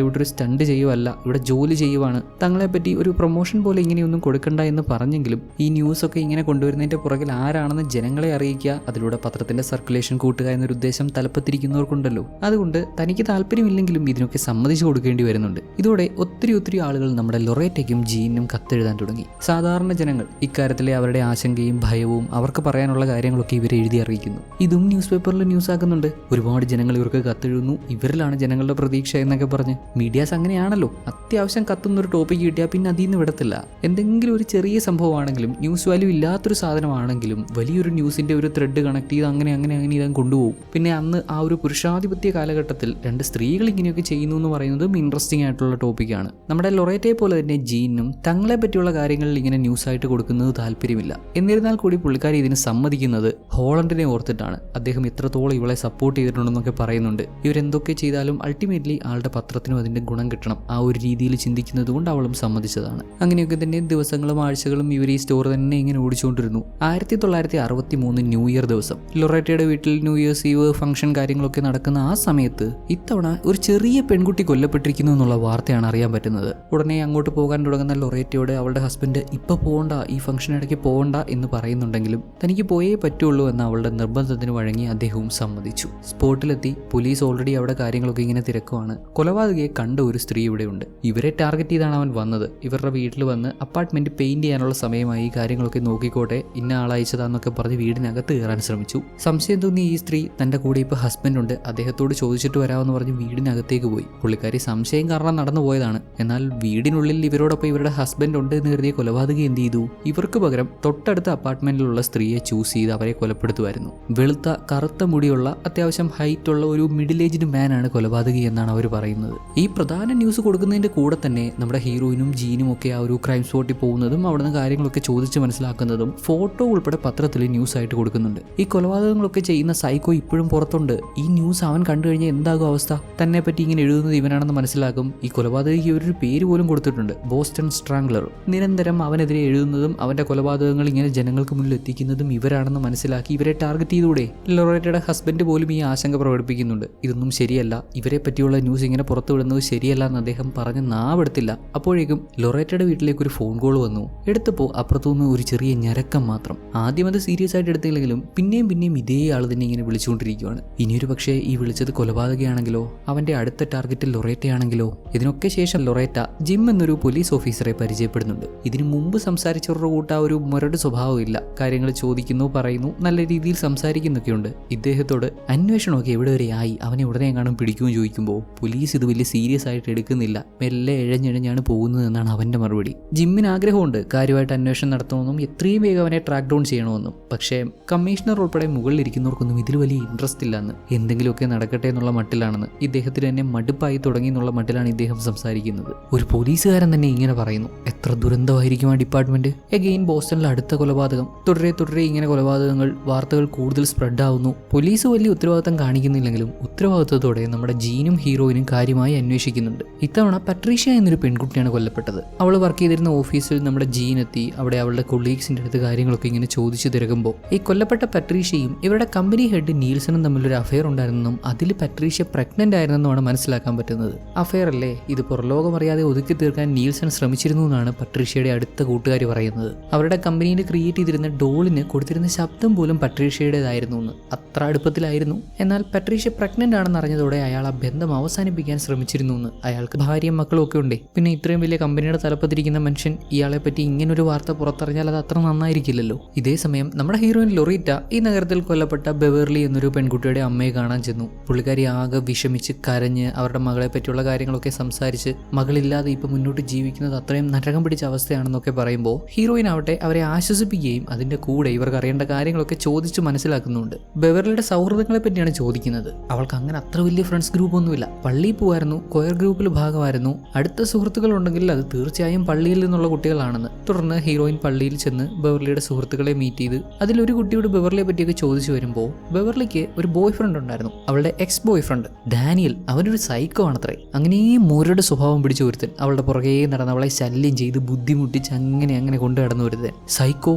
ഇവിടെ ഒരു സ്റ്റണ്ട് ചെയ്യുവല്ല, ഇവിടെ ജോലി ചെയ്യുവാണ്, തങ്ങളെപ്പറ്റി ഒരു പ്രൊമോഷൻ പോലെ ഇങ്ങനെയൊന്നും കൊടുക്കണ്ട എന്ന് പറഞ്ഞെങ്കിലും ഈ ന്യൂസൊക്കെ ഇങ്ങനെ കൊണ്ടുവരുന്നതിന്റെ പുറകിൽ ആരാണെന്ന് ജനങ്ങളെ അറിയിക്കുക, അതിലൂടെ പത്രത്തിന്റെ സർക്കുലേഷൻ കൂട്ടുക എന്നൊരു ഉദ്ദേശം തലപ്പത്തിരിക്കുന്നവർക്കുണ്ടല്ലോ. അതുകൊണ്ട് തനിക്ക് താല്പര്യമില്ലെങ്കിലും ഇതിനൊക്കെ സമ്മതിച്ചു കൊടുക്കേണ്ടി വരുന്നുണ്ട്. ഇതോടെ ഒത്തിരി ആളുകൾ നമ്മുടെ ലൊറേറ്റയ്ക്കും ജീനും കത്തെഴുതാൻ തുടങ്ങി. സാധാരണ ജനങ്ങൾ ഇക്കാര്യത്തിലെ അവരുടെ ആശങ്കയും ഭയവും അവർക്ക് പറയാനുള്ള കാര്യങ്ങളൊക്കെ ഇവരെ എഴുതി അറിയിക്കുന്നു. ഇതും ന്യൂസ് പേപ്പറിൽ ന്യൂസ് ആക്കുന്നുണ്ട്. ഒരുപാട് ജനങ്ങൾ ഇവർക്ക് കത്തെഴുതുന്നു. ഇവരിലാണ് ജനങ്ങളുടെ പ്രതീക്ഷ എന്നൊക്കെ പറഞ്ഞ്. മീഡിയാസ് അങ്ങനെയാണല്ലോ, അത്യാവശ്യം കത്തുന്നൊരു ടോപ്പിക് കിട്ടിയാൽ പിന്നെ അതിൽ നിന്ന് വിടത്തില്ല. എന്തെങ്കിലും ഒരു ചെറിയ സംഭവമാണെങ്കിലും ന്യൂസ് വാല്യൂ ഇല്ലാത്തൊരു സാധനമാണെങ്കിലും വലിയൊരു ന്യൂസിന്റെ ഒരു ത്രെഡ് കണക്ട് ചെയ്ത് അങ്ങനെ ഇതങ്ങ് കൊണ്ടുപോകും. പിന്നെ അന്ന് ആ ഒരു പുരുഷാധിപത്യ കാലഘട്ടത്തിൽ 2 സ്ത്രീകൾ ഇങ്ങനെയൊക്കെ ചെയ്യുന്നു എന്ന് പറയുന്നതും ഇൻട്രസ്റ്റിംഗ് ആയിട്ടുള്ള ടോപ്പിക്കാണ്. നമ്മുടെ ലൊറേറ്റയെ പോലെ തന്നെ ജീനും തങ്ങളെ പറ്റിയുള്ള കാര്യങ്ങളിൽ ഇങ്ങനെ ന്യൂസ് ആയിട്ട് കൊടുക്കുന്നത് താല്പര്യമില്ല. എന്നിരുന്നാൽ കൂടി പുള്ളിക്കാരി ഇതിന് സമ്മതിക്കുന്നത് ഹോളണ്ടിനെ ഓർത്തിട്ടാണ്. അദ്ദേഹം എത്രത്തോളം ഇവളെ സപ്പോർട്ട് ചെയ്തിട്ടുണ്ടെന്നൊക്കെ പറയുന്നുണ്ട്. ഇവരെന്തൊക്കെ ചെയ്താലും അൾട്ടിമേറ്റ്ലി ആളുടെ പത്രത്തിനും അതിന്റെ ഗുണം കിട്ടണം, ആ ഒരു രീതിയിൽ ചിന്തിക്കുന്നത് കൊണ്ട് അവളും സമ്മതിച്ചതാണ്. അങ്ങനെയൊക്കെ തന്നെ ദിവസങ്ങളും ആഴ്ചകളും ഇവർ ഈ സ്റ്റോർ തന്നെ ഇങ്ങനെ ഓടിച്ചുകൊണ്ടിരുന്നു. 1963 ന്യൂ ഇയർ ദിവസം ലൊറേറ്റയുടെ വീട്ടിൽ ന്യൂ ഇയേഴ്സ് ഈവ് ഫംഗ്ഷൻ കാര്യങ്ങളൊക്കെ നടക്കുന്ന ആ സമയത്ത് ഇത്തവണ ഒരു ചെറിയ പെൺകുട്ടി കൊല്ലപ്പെട്ടിരിക്കുന്നു എന്നുള്ള വാർത്തയാണ് അറിയാൻ പറ്റുന്നത്. ഉടനെ അങ്ങോട്ട് പോകാൻ തുടങ്ങുന്ന ലൊറേറ്റയോട് അവളുടെ ഹസ്ബൻഡ് ഇപ്പൊ പോകണ്ട, ഈ ഫംഗ്ഷൻ ഇടയ്ക്ക് പോകണ്ട എന്ന് പറയുന്നുണ്ടെങ്കിലും തനിക്ക് പോയേ പറ്റുള്ളൂ എന്ന അവളുടെ നിർബന്ധത്തിന് വഴങ്ങി അദ്ദേഹവും സമ്മതിച്ചു. സ്പോട്ടിലെത്തി പോലീസ് ഓൾറെഡി അവിടെ കാര്യങ്ങളൊക്കെ ഇങ്ങനെ തിരക്കുവാണ്. കൊലപാതകയെ കണ്ട ഒരു സ്ത്രീ ഇവിടെയുണ്ട്. ഇവരെ ടാർഗറ്റ് ചെയ്താണ് അവൻ വന്നത്. ഇവരുടെ വീട്ടിൽ വന്ന് അപ്പാർട്ട്മെന്റ് പെയിന്റ് ചെയ്യാനുള്ള സമയമായി, കാര്യങ്ങളൊക്കെ നോക്കിക്കോട്ടെ, ഇന്ന ആളയച്ചതാന്നൊക്കെ പറഞ്ഞ് വീടിനകത്ത് കയറാൻ ശ്രമിച്ചു. സംശയം തോന്നി ഈ സ്ത്രീ തന്റെ കൂടെ ഇപ്പൊ ഹസ്ബൻഡ് ഉണ്ട്, അദ്ദേഹത്തോട് ചോദിച്ചിട്ട് വരാമെന്ന് പറഞ്ഞ് വീടിനകത്തേക്ക് പോയി. പുള്ളിക്കാരി സംശയം കാരണം നടന്നു പോയതാണ്. എന്നാൽ വീടിനുള്ളിൽ ഇവരോടൊപ്പം ഇവരുടെ ഹസ്ബൻഡ് ഉണ്ട് എന്ന് കരുതിയ കൊലപാതകി എന്ത് ചെയ്തു? ഇവർക്ക് പകരം തൊട്ടടുത്ത അപ്പാർട്ട്മെന്റിലുള്ള സ്ത്രീയെ ചൂസ് ചെയ്ത് അവരെ കൊലപ്പെടുത്തുമായിരുന്നു. വെളുത്ത കറുത്ത മുടിയുള്ള അത്യാവശ്യം ഹൈറ്റ് ഉള്ള ഒരു മിഡിൽ ഏജ്ഡ് മാൻ ആണ് കൊലപാതകി എന്നാണ് അവർ പറയുന്നത്. ഈ പ്രധാന ന്യൂസ് കൊടുക്കുന്നതിന്റെ കൂടെ തന്നെ നമ്മുടെ ഹീറോയിനും ജീനും ഒക്കെ ആ ഒരു ക്രൈം സ്പോട്ടിൽ പോകുന്നതും അവിടുന്ന് കാര്യങ്ങളൊക്കെ ചോദിച്ച് മനസ്സിലാക്കുന്നതും ഫോട്ടോ ഉൾപ്പെടെ പത്രത്തിൽ ന്യൂസ് ആയിട്ട് കൊടുക്കുന്നുണ്ട്. ഈ കൊലപാതകങ്ങളൊക്കെ ചെയ്യുന്ന സൈക്കോ ഇപ്പോഴും പുറത്തുണ്ട്. ഈ ന്യൂസ് അവൻ കണ്ടു കഴിഞ്ഞാൽ എന്താകും അവസ്ഥ? തന്നെ പറ്റി ഇങ്ങനെ എഴുതുന്നത് ഇവനാണെന്ന് മനസ്സിലാക്കും. ഈ കൊലപാതകയ്ക്ക് ഒരു പേര് പോലും കൊടുത്തിട്ടുണ്ട്, ബോസ്റ്റൺ സ്ട്രാംഗ്ലർ. നിരന്തരം അവനെതിരെ എഴുതുന്നതും അവന്റെ കൊലപാതകങ്ങൾ ഇങ്ങനെ ജനങ്ങൾക്ക് മുന്നിൽ എത്തിക്കുന്നതും ഇവരാണെന്ന് മനസ്സിലാക്കി ഇവരെ ടാർഗറ്റ് ചെയ്തൂടെ? ലൊറേറ്റയുടെ ഹസ്ബൻഡ് പോലും ഈ ആശങ്ക പ്രകടിപ്പിക്കുന്നുണ്ട്. ഇതൊന്നും ശരിയല്ല, ഇവരെ പറ്റിയുള്ള ന്യൂസ് ഇങ്ങനെ പുറത്തു വിടുന്നത് ശരിയല്ല എന്ന് അദ്ദേഹം പറഞ്ഞ് നാവെടുത്തില്ല. അപ്പോഴേക്കും ലൊറേറ്റയുടെ വീട്ടിലേക്ക് ഒരു ഫോൺ കോൾ വന്നു. എടുത്തപ്പോൾ അപ്പുറത്തുനിന്ന് ഒരു ചെറിയ ഞരക്കം മാത്രം. ആദ്യം അത് സീരിയസ് ആയിട്ട് എടുത്തില്ലെങ്കിലും പിന്നെയും ഇതേ ആൾ തന്നെ ഇങ്ങനെ വിളിച്ചുകൊണ്ടിരിക്കുകയാണ്. ഇനിയൊരു പക്ഷേ ഈ വിളിച്ചത് കൊലപാതകയാണെങ്കിലോ, അവന്റെ അടുത്ത ടാർഗറ്റ് ലൊറേറ്റയാണെങ്കിലോ? ഇതിനൊക്കെ ശേഷം ലൊറേറ്റ ജിം എന്നൊരു പോലീസ് ഓഫീസറെ പരിചയപ്പെടുന്നുണ്ട്. ഇതിനു മുമ്പ് സംസാരിച്ചവരുടെ കൂട്ട ഒരു മുരട് സ്വഭാവം ഇല്ല. കാര്യങ്ങൾ ചോദിക്കുന്നു, പറയുന്നു, നല്ല രീതിയിൽ സംസാരിക്കുന്നൊക്കെയുണ്ട്. ഇദ്ദേഹത്തോട് അന്വേഷണമൊക്കെ എവിടെ വരെ ആയി, അവനെ ഉടനെ കാണും പിടിക്കുമെന്ന് ചോദിക്കുമ്പോൾ പോലീസ് ഇത് വലിയ സീരിയസ് ആയിട്ട് എടുക്കുന്നില്ല, മെല്ലെ ഇഴഞ്ഞിഴഞ്ഞാണ് പോകുന്നത് എന്നാണ് അവന്റെ മറുപടി. ജിമ്മിന് ആഗ്രഹമുണ്ട് കാര്യമായിട്ട് അന്വേഷണം നടത്തണമെന്നും എത്രയും വേഗം അവനെ ട്രാക്ക് ഡൗൺ ചെയ്യണമെന്നും. പക്ഷേ കമ്മീഷണർ ഉൾപ്പെടെ മുകളിലിരിക്കുന്നവർക്കൊന്നും ഇതിൽ വലിയ ഇൻട്രസ്റ്റ് ഇല്ലെന്ന്, എന്തെങ്കിലുമൊക്കെ നടക്കട്ടെ എന്നുള്ള മട്ടിലാണെന്ന്. ഇദ്ദേഹത്തിന് തന്നെ മടുപ്പായി തുടങ്ങി എന്നുള്ള മട്ടിലാണ് ഇദ്ദേഹം സംസാരിക്കുന്നത്. ഒരു പോലീസുകാരൻ തന്നെ ഇങ്ങനെ പറയുന്നു. എത്ര ദുരന്തമായിരിക്കും ആ ഡിപ്പാർട്ട്മെന്റ്. എഗെയിൻ ബോസ്റ്റണിലെ അടുത്ത കൊലപാതകം. തുടരെ ഇങ്ങനെ കൊലപാതകങ്ങൾ, വാർത്തകൾ കൂടുതൽ സ്പ്രെഡ് ആവുന്നു. പോലീസ് വലിയ ഉത്തരവാദിത്തം കാണിക്കുന്നില്ലെങ്കിലും ഉത്തരവാദിത്തത്തോടെ നമ്മുടെ ജീനും ഹീറോയിനും കാര്യമായി അന്വേഷിക്കുന്നുണ്ട്. ഇത്തവണ പട്രീഷ്യ എന്നൊരു പെൺകുട്ടിയാണ് കൊല്ലപ്പെട്ടത്. അവൾ വർക്ക് ചെയ്തിരുന്ന ഓഫീസിൽ നമ്മുടെ ജീൻ എത്തി. അവിടെ അവളുടെ കൊളീഗ്സിന്റെ അടുത്ത് കാര്യങ്ങളൊക്കെ ഇങ്ങനെ ചോദിച്ചു തിരക്കുമ്പോൾ ഈ കൊല്ലപ്പെട്ട പട്രീഷ്യയും ഇവരുടെ കമ്പനി ഹെഡ് നീൽസണും തമ്മിലൊരു അഫെയർ ഉണ്ടായിരുന്നെന്നും അതിൽ പട്രീഷ്യ പ്രഗ്നന്റ് ആയിരുന്നെന്നുമാണ് മനസ്സിലാക്കാൻ പറ്റുന്നത്. അഫെയർ അല്ലേ ഇത്, പുറലോകം അറിയാതെ ഒതുക്കി തീർക്കാൻ നീൽസൺ ശ്രമിച്ചിരുന്നു എന്നാണ് പട്രീഷ്യയുടെ അടുത്ത കൂട്ടുകാർ പറയുന്നത്. അവരുടെ കമ്പനിയിൽ ക്രിയേറ്റ് ചെയ്തിരുന്ന ഡോളിന് കൊടുത്തിരുന്ന ശബ്ദം പോലും പട്രീഷ്യയുടേതായിരുന്നു എന്ന്. അത്ര അടുപ്പത്തിലായിരുന്നു. എന്നാൽ പട്രീഷ്യ പ്രഗ്നന്റ് ആണെന്ന് അറിഞ്ഞതോടെ അയാൾ ആ ബന്ധം അവസാനിപ്പിക്കാൻ ശ്രമിച്ചിരുന്നു എന്ന്. അയാൾക്ക് ഭാര്യയും മക്കളും ഒക്കെ ഉണ്ട്. പിന്നെ ഇത്രയും വലിയ കമ്പനിയുടെ തലപ്പത്തിരിക്കുന്ന മനുഷ്യൻ ഇയാളെ പറ്റി ഇങ്ങനൊരു വാർത്ത പുറത്തറിഞ്ഞാൽ അത് അത്ര നന്നായിരിക്കില്ലല്ലോ. ഇതേ ഇതേസമയം നമ്മുടെ ഹീറോയിൻ ലൊറീറ്റ ഈ നഗരത്തിൽ കൊല്ലപ്പെട്ട ബെവേർലി എന്നൊരു പെൺകുട്ടിയുടെ അമ്മയെ കാണാൻ ചെന്നു. പുള്ളിക്കാരി ആകെ വിഷമിച്ച് കരഞ്ഞ് അവരുടെ മകളെ പറ്റിയുള്ള കാര്യങ്ങളൊക്കെ സംസാരിച്ച് മകളില്ലാതെ ഇപ്പൊ മുന്നോട്ട് ജീവിക്കുന്നത് അത്രയും നരകം പിടിച്ച അവസ്ഥയാണെന്നൊക്കെ പറയുമ്പോൾ ഹീറോയിൻ ആവട്ടെ അവരെ ആശ്വസിപ്പിക്കുകയും അതിന്റെ കൂടെ ഇവർക്ക് അറിയേണ്ട കാര്യങ്ങളൊക്കെ ചോദിച്ച് മനസ്സിലാക്കുന്നുണ്ട്. ബെവർലിയുടെ സൗഹൃദങ്ങളെ പറ്റിയാണ് ചോദിക്കുന്നത്. അവൾക്ക് അങ്ങനെ അത്ര വലിയ ഫ്രണ്ട്സ് ഗ്രൂപ്പ് ഒന്നുമില്ല. പള്ളിയിൽ പോവായിരുന്നു, കൊയർ ഗ്രൂപ്പിൽ ഭാഗമായിരുന്നു. അടുത്ത സുഹൃത്തുക്കൾ ഉണ്ടെങ്കിൽ അത് തീർച്ചയായും പള്ളിയിൽ നിന്നുള്ള കുട്ടികളാണെന്ന്. തുടർന്ന് ഹീറോയിൻ പള്ളിയിൽ ചെന്ന് ബെവർലിയുടെ സുഹൃത്തുക്കളെ മീറ്റ് ചെയ്ത് അതിലൊരു കുട്ടിയോട് ബെവർലിയെ പറ്റിയൊക്കെ ചോദിച്ചു വരുമ്പോൾ ബെവർലിക്ക് ഒരു ബോയ് ഫ്രണ്ട് ഉണ്ടായിരുന്നു. അവളുടെ എക്സ് ബോയ് ഫ്രണ്ട് ഡാനിയൽ. അവനൊരു സൈക്കോ ആണത്രേ. അങ്ങനെ മുരട് സ്വഭാവം പിടിച്ചു ഒരുത്തൻ. അവളുടെ പുറകെ നടന്ന് അവളെ ശല്യം ചെയ്ത് ബുദ്ധിമുട്ടിച്ച് അങ്ങനെ കൊണ്ടു കടന്നു ഒരുത്തൻ. സൈക്കോ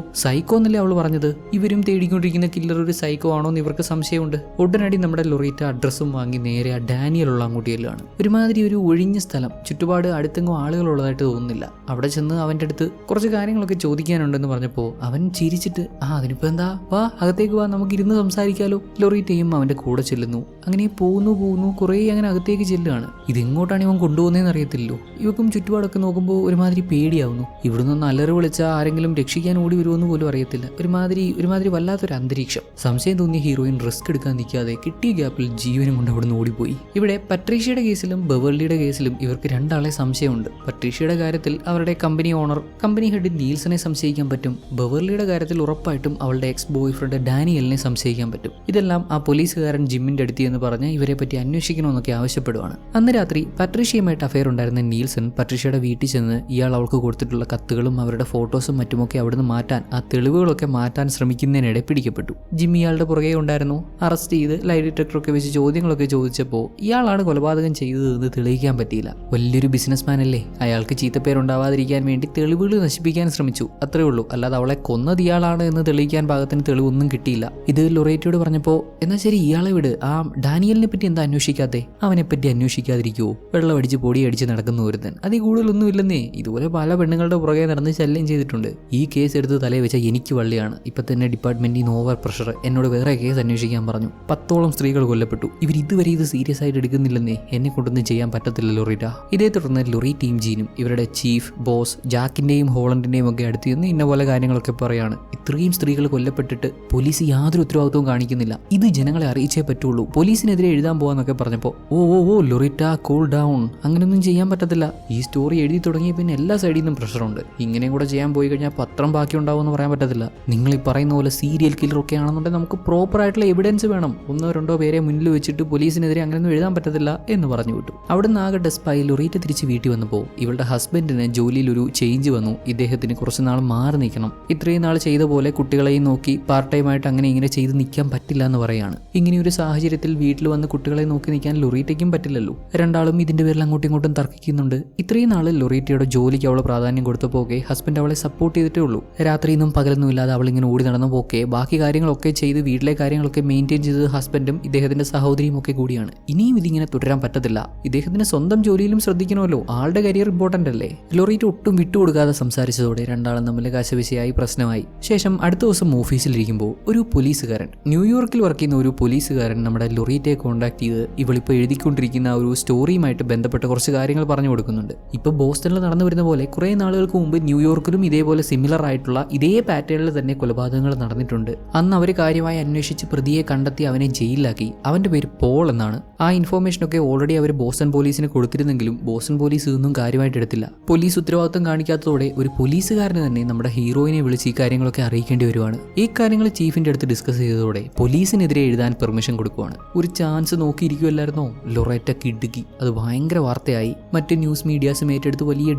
എന്നല്ലേ അവൾ പറഞ്ഞത്? ഇവരും തേടിക്കൊണ്ടിരിക്കുന്ന കില്ലർ ഒരു സൈക്കോ ആണോ എന്ന് ഇവർക്ക് സംശയമുണ്ട്. ഉടനടി നമ്മുടെ ലൊറീറ്റ അഡ്രസ്സും വാങ്ങി നേരെ ആ ഡാനിയലുള്ള അങ്ങോട്ടിയല്ലാണ്. ഒരുമാതിരി ഒരു ഒഴിഞ്ഞ സ്ഥലം, ചുറ്റുപാട് അടുത്തെങ്ങും ആളുകളുള്ളതായിട്ട് തോന്നുന്നില്ല. അവിടെ ചെന്ന് അവൻ്റെ അടുത്ത് കുറച്ച് കാര്യങ്ങളൊക്കെ ചോദിക്കാനുണ്ടെന്ന് പറഞ്ഞപ്പോൾ അവൻ ചിരിച്ചിട്ട് അതിനിപ്പോ എന്താ, വാ അകത്തേക്ക് വാ, നമുക്ക് ഇരുന്ന് സംസാരിക്കാലോ. ലൊറീറ്റയും അവന്റെ കൂടെ ചെല്ലുന്നു. അങ്ങനെ പോകുന്നു കുറേ അങ്ങനെ അകത്തേക്ക് ചെല്ലുകയാണ്. ഇതെങ്ങോട്ടാണ് ഇവൻ കൊണ്ടുപോകുന്നതെന്ന് അറിയത്തില്ലല്ലോ. ഇവക്കും ചുറ്റുപാടൊക്കെ നോക്കുമ്പോൾ ഒരുമാതിരി പേടിയാവുന്നു. ഇവിടുന്ന് അലറി വിളിച്ചാൽ ആരെങ്കിലും രക്ഷിക്കാൻ ഓടി വരുമെന്ന് പോലും അറിയത്തില്ല. ഒരുമാതിരി വല്ലാത്തൊരു അന്തരീക്ഷം. സംശയം തോന്നിയ ഹീറോയിൻ റിസ്ക് എടുക്കാൻ നിൽക്കാതെ കിട്ടിയ ഗ്യാപ്പിൽ ജീവനും കൊണ്ട് അവിടുന്ന് ഓടിപ്പോയി. ഇവിടെ പട്രീഷ്യയുടെ കേസിലും ബെവർലിയുടെ കേസിലും ഇവർക്ക് രണ്ടാളെ സംശയമുണ്ട്. പട്രീഷ്യയുടെ കാര്യത്തിൽ അവരുടെ കമ്പനി ഹെഡ് നീൽസനെ സംശയിക്കാൻ പറ്റും. ബെവർലിയുടെ കാര്യത്തിൽ ഉറപ്പായിട്ടും അവളുടെ എക്സ് ബോയ് ഫ്രണ്ട് ഡാനിയലിനെ സംശയിക്കാൻ പറ്റും. ഇതെല്ലാം ആ പോലീസുകാരൻ ജിമ്മിന്റെ അടുത്ത് എന്ന് പറഞ്ഞ് ഇവരെ പറ്റി അന്വേഷിക്കണമെന്നൊക്കെ ആവശ്യപ്പെടുവാണ്. അന്ന് രാത്രി പട്രീഷ്യയുമായിട്ട് അഫയർ ഉണ്ടായിരുന്ന നീൽസൺ പട്രീഷ്യയുടെ വീട്ടിൽ ചെന്ന് ഇയാൾ അവൾക്ക് കൊടുത്തിട്ടുള്ള കത്തുകളും അവരുടെ ഫോട്ടോസും മറ്റുമൊക്കെ അവിടുന്ന് മാറ്റാൻ, ആ തെളിവുകളൊക്കെ മാറ്റാൻ ശ്രമിക്കുന്നതിനിടെ പിടിക്കപ്പെട്ടു. ജിമ്മി ഇയാളുടെ പുറകെ ഉണ്ടായിരുന്നു. അറസ്റ്റ് ചെയ്ത് ലൈ ഡിറ്റക്ടറൊക്കെ വെച്ച് ചോദ്യങ്ങളൊക്കെ ചോദിച്ചപ്പോൾ ഇയാളാണ് കൊലപാതകം ചെയ്തതെന്ന് തെളിയിക്കാൻ പറ്റിയില്ല. വലിയൊരു ബിസിനസ്മാൻ അല്ലേ, അയാൾക്ക് ചീത്തപ്പേരുണ്ടാവാതിരിക്കാൻ വേണ്ടി തെളിവുകൾ നശിപ്പിക്കാൻ ശ്രമിച്ചു, അത്രേ ഉള്ളൂ. അല്ലാതെ അവളെ കൊന്നത് ഇയാളാണ് എന്ന് തെളിയിക്കാൻ പാകത്തിന് തെളിവൊന്നും കിട്ടിയില്ല. ഇത് ലൊറേറ്റയോട് പറഞ്ഞപ്പോൾ എന്നാ ശരി ഇയാളെ വിട്, ആ ഡാനിയലിനെ പറ്റി എന്താ അന്വേഷിക്കാതെ? അവനെപ്പറ്റി അന്വേഷിക്കാതിരിക്കുവോ? വെള്ളമടിച്ച് പൊടിയടിച്ച് നടക്കുന്ന ഒരുത്തൻ, അതിൽ കൂടുതലൊന്നും ഇല്ലെന്നേ. ഇതുപോലെ പല പെണ്ണുങ്ങളുടെ പുറകെ നടന്ന് ശല്യം ചെയ്തിട്ടുണ്ട്. ഈ കേസ് എടുത്ത് തലയിൽ വെച്ചാൽ എനിക്ക് വള്ളിയാണ്. ഇപ്പൊ തന്നെ ഡിപ്പാർട്ട്മെന്റിൽ നിന്ന് ഓവർ പ്രഷർ, എന്നോട് വേറെ കേസ് അന്വേഷിക്കാൻ പറഞ്ഞു. 10ഓളം സ്ത്രീകൾ കൊല്ലപ്പെട്ടു. ഇതുവരെ ഇത് സീരിയസ് ആയിട്ട് എടുക്കുന്നില്ലെന്നേ. എന്നെ കൊണ്ടൊന്നും ചെയ്യാൻ പറ്റത്തില്ല ലൊറീറ്റ. ഇതേ തുടർന്ന് ലൊറീറ്റയും ജീനും ഇവരുടെ ചീഫ് ബോസ് ജാക്കിന്റെയും ഹോളണ്ടിന്റെയും ഒക്കെ അടുത്ത് നിന്ന് ഇന്ന പോലെ കാര്യങ്ങളൊക്കെ പറയാണ്. ഇത്രയും സ്ത്രീകൾ കൊല്ലപ്പെട്ടിട്ട് പോലീസ് യാതൊരു ഉത്തരവാദിത്വവും കാണിക്കുന്നില്ല. ഇത് ജനങ്ങളെ അറിയിച്ചേ പറ്റുള്ളൂ. പോലീസിനെതിരെ എഴുതാൻ പോവാന്നൊക്കെ പറഞ്ഞപ്പോൾ ഓ ലൊറീറ്റ കൂൾ ഡൗൺ, അങ്ങനെയൊന്നും ചെയ്യാൻ പറ്റത്തില്ല. ഈ സ്റ്റോറി എഴുതി തുടങ്ങിയ പിന്നെ എല്ലാ സൈഡിൽ നിന്നും പ്രഷറുണ്ട്. ഇങ്ങനെയും കൂടെ ചെയ്യാൻ പോയി കഴിഞ്ഞാൽ പത്രം ബാക്കി ഉണ്ടാവുമെന്ന് പറയാൻ പറ്റത്തില്ല. നിങ്ങൾ ഈ പറയുന്ന പോലെ സീരിയൽ കില്ലർ ഒക്കെ ആണെന്നുണ്ടെങ്കിൽ നമുക്ക് പ്രോപ്പർ ആയിട്ടുള്ള എവിഡൻസ് വേണം. 1-2 പേരെ മുന്നിൽ വെച്ചിട്ട് പോലീസിനെതിരെ അങ്ങനെയൊന്നും എഴുതാൻ പറ്റത്തില്ല എന്ന് പറഞ്ഞു വിട്ടു. അവിടെ നിന്ന് ആകെ ഡെസ്പായി ലൊറീറ്റ തിരിച്ച് വീട്ടിൽ വന്നപ്പോൾ ഇവളുടെ ഹസ്ബൻഡിന് ജോലിയിൽ ഒരു ചേഞ്ച് വന്നു. ഇദ്ദേഹത്തിന് കുറച്ച് നാൾ മാറി നിൽക്കണം. ഇത്രയും നാൾ ചെയ്ത പോലെ കുട്ടികളെയും നോക്കി പാർട്ട് ടൈം ആയിട്ട് ഇങ്ങനെ ചെയ്ത് നിൽക്കാൻ പറ്റില്ല എന്ന് പറയാണ്. ഇങ്ങനെയൊരു സാഹചര്യത്തിൽ വീട്ടിൽ വന്ന് കുട്ടികളെ നോക്കി നിൽക്കാൻ ലൊറീറ്റയ്ക്കും പറ്റില്ലല്ലോ. രണ്ടാളും ഇതിന്റെ പേരിൽ അങ്ങോട്ടും ഇങ്ങോട്ടും തർക്കിക്കുന്നുണ്ട്. ഇത്രയും നാൾ ലൊറീറ്റയുടെ ജോലിക്ക് അവൾ പ്രാധാന്യം കൊടുത്തപ്പോൾ ഹസ്ബൻഡ് അവളെ സപ്പോർട്ട് ചെയ്തിട്ടേ ഉള്ളൂ. രാത്രിയൊന്നും പകലൊന്നും ഇല്ലാതെ അവളിങ്ങനെ ഓടി നടന്നു പോക്കെ ബാക്കി കാര്യങ്ങളൊക്കെ ചെയ്ത് വീട്ടിലെ കാര്യങ്ങളൊക്കെ മെയിൻറ്റെയിൻ ചെയ്തത് ഹസ്ബൻഡും ഇദ്ദേഹത്തിന്റെ സഹോദരിയും ഒക്കെ കൂടിയാണ്. ഇനിയും ഇതിങ്ങനെ തുടരാൻ പറ്റത്തില്ല. ഇദ്ദേഹത്തിന് സ്വന്തം ജോലിയിലും ശ്രദ്ധിക്കണമല്ലോ. ആളുടെ കരിയർ ഇമ്പോർട്ടന്റ് അല്ലേ. ലൊറീറ്റ ഒട്ടും വിട്ടുകൊടുക്കാതെ സംസാരിച്ചതോടെ രണ്ടാളും തമ്മിൽ കശവിശയായി പ്രശ്നമായി. ശേഷം അടുത്ത ദിവസം ഓഫീസിലിരിക്കുമ്പോൾ ഒരു പോലീസുകാരൻ, ന്യൂയോർക്കിൽ വർക്ക് ചെയ്യുന്ന ഒരു പോലീസുകാരൻ നമ്മുടെ ലൊറീറ്റയെ കോൺടാക്ട് ചെയ്ത് ഇവളിപ്പോൾ എഴുതിക്കൊണ്ടിരിക്കുന്ന ഒരു സ്റ്റോറിയുമായിട്ട് ബന്ധപ്പെട്ട് കുറച്ച് കാര്യങ്ങൾ പറഞ്ഞു കൊടുക്കുന്നുണ്ട്. ഇപ്പൊ ബോസ്റ്റണിൽ നടന്നു വരുന്ന പോലെ കുറെ നാളുകൾക്ക് മുമ്പ് ന്യൂയോർക്കിലും ഇതേപോലെ സിമിലർ ആയിട്ടുള്ള ഇതേ പാറ്റേണിൽ തന്നെ കൊലപാതകങ്ങൾ നടന്നിട്ടുണ്ട്. അന്ന് അവർ കാര്യമായി അന്വേഷിച്ച് പ്രതിയെ കണ്ടെത്തി അവനെ ജയിലിലാക്കി. അവന്റെ പേര് പോൾ എന്നാണ്. ആ ഇൻഫോർമേഷനൊക്കെ ഓൾറെഡി അവർ ബോസ്റ്റൺ പോലീസിന് കൊടുത്തിരുന്നെങ്കിലും ബോസ്റ്റൺ പോലീസ് ഇതൊന്നും കാര്യമായിട്ട് എടുത്തില്ല. പോലീസ് ഉത്തരവാദിത്വം കാണിക്കാത്തതോടെ ഒരു പോലീസുകാരന് തന്നെ നമ്മുടെ ഹീറോയിനെ വിളിച്ച് ഈ കാര്യങ്ങളൊക്കെ അറിയിക്കേണ്ടി വരുവാണ്. ഈ കാര്യങ്ങൾ ചീഫിന്റെ അടുത്ത് ഡിസ്കസ് ചെയ്തതോടെ പോലീസിനെതിരെ എഴുതാൻ പെർമിഷൻ കൊടുക്കുവാണ്. ഒരു ചാൻസ് നോക്കിയിരിക്കുമല്ലായിരുന്നോ ലൊറേറ്റ കിടുക്കി. അത് ഭയങ്കര വാർത്തയായി. മറ്റ് ന്യൂസ് മീഡിയാസും ഏറ്റെടുത്ത് വലിയ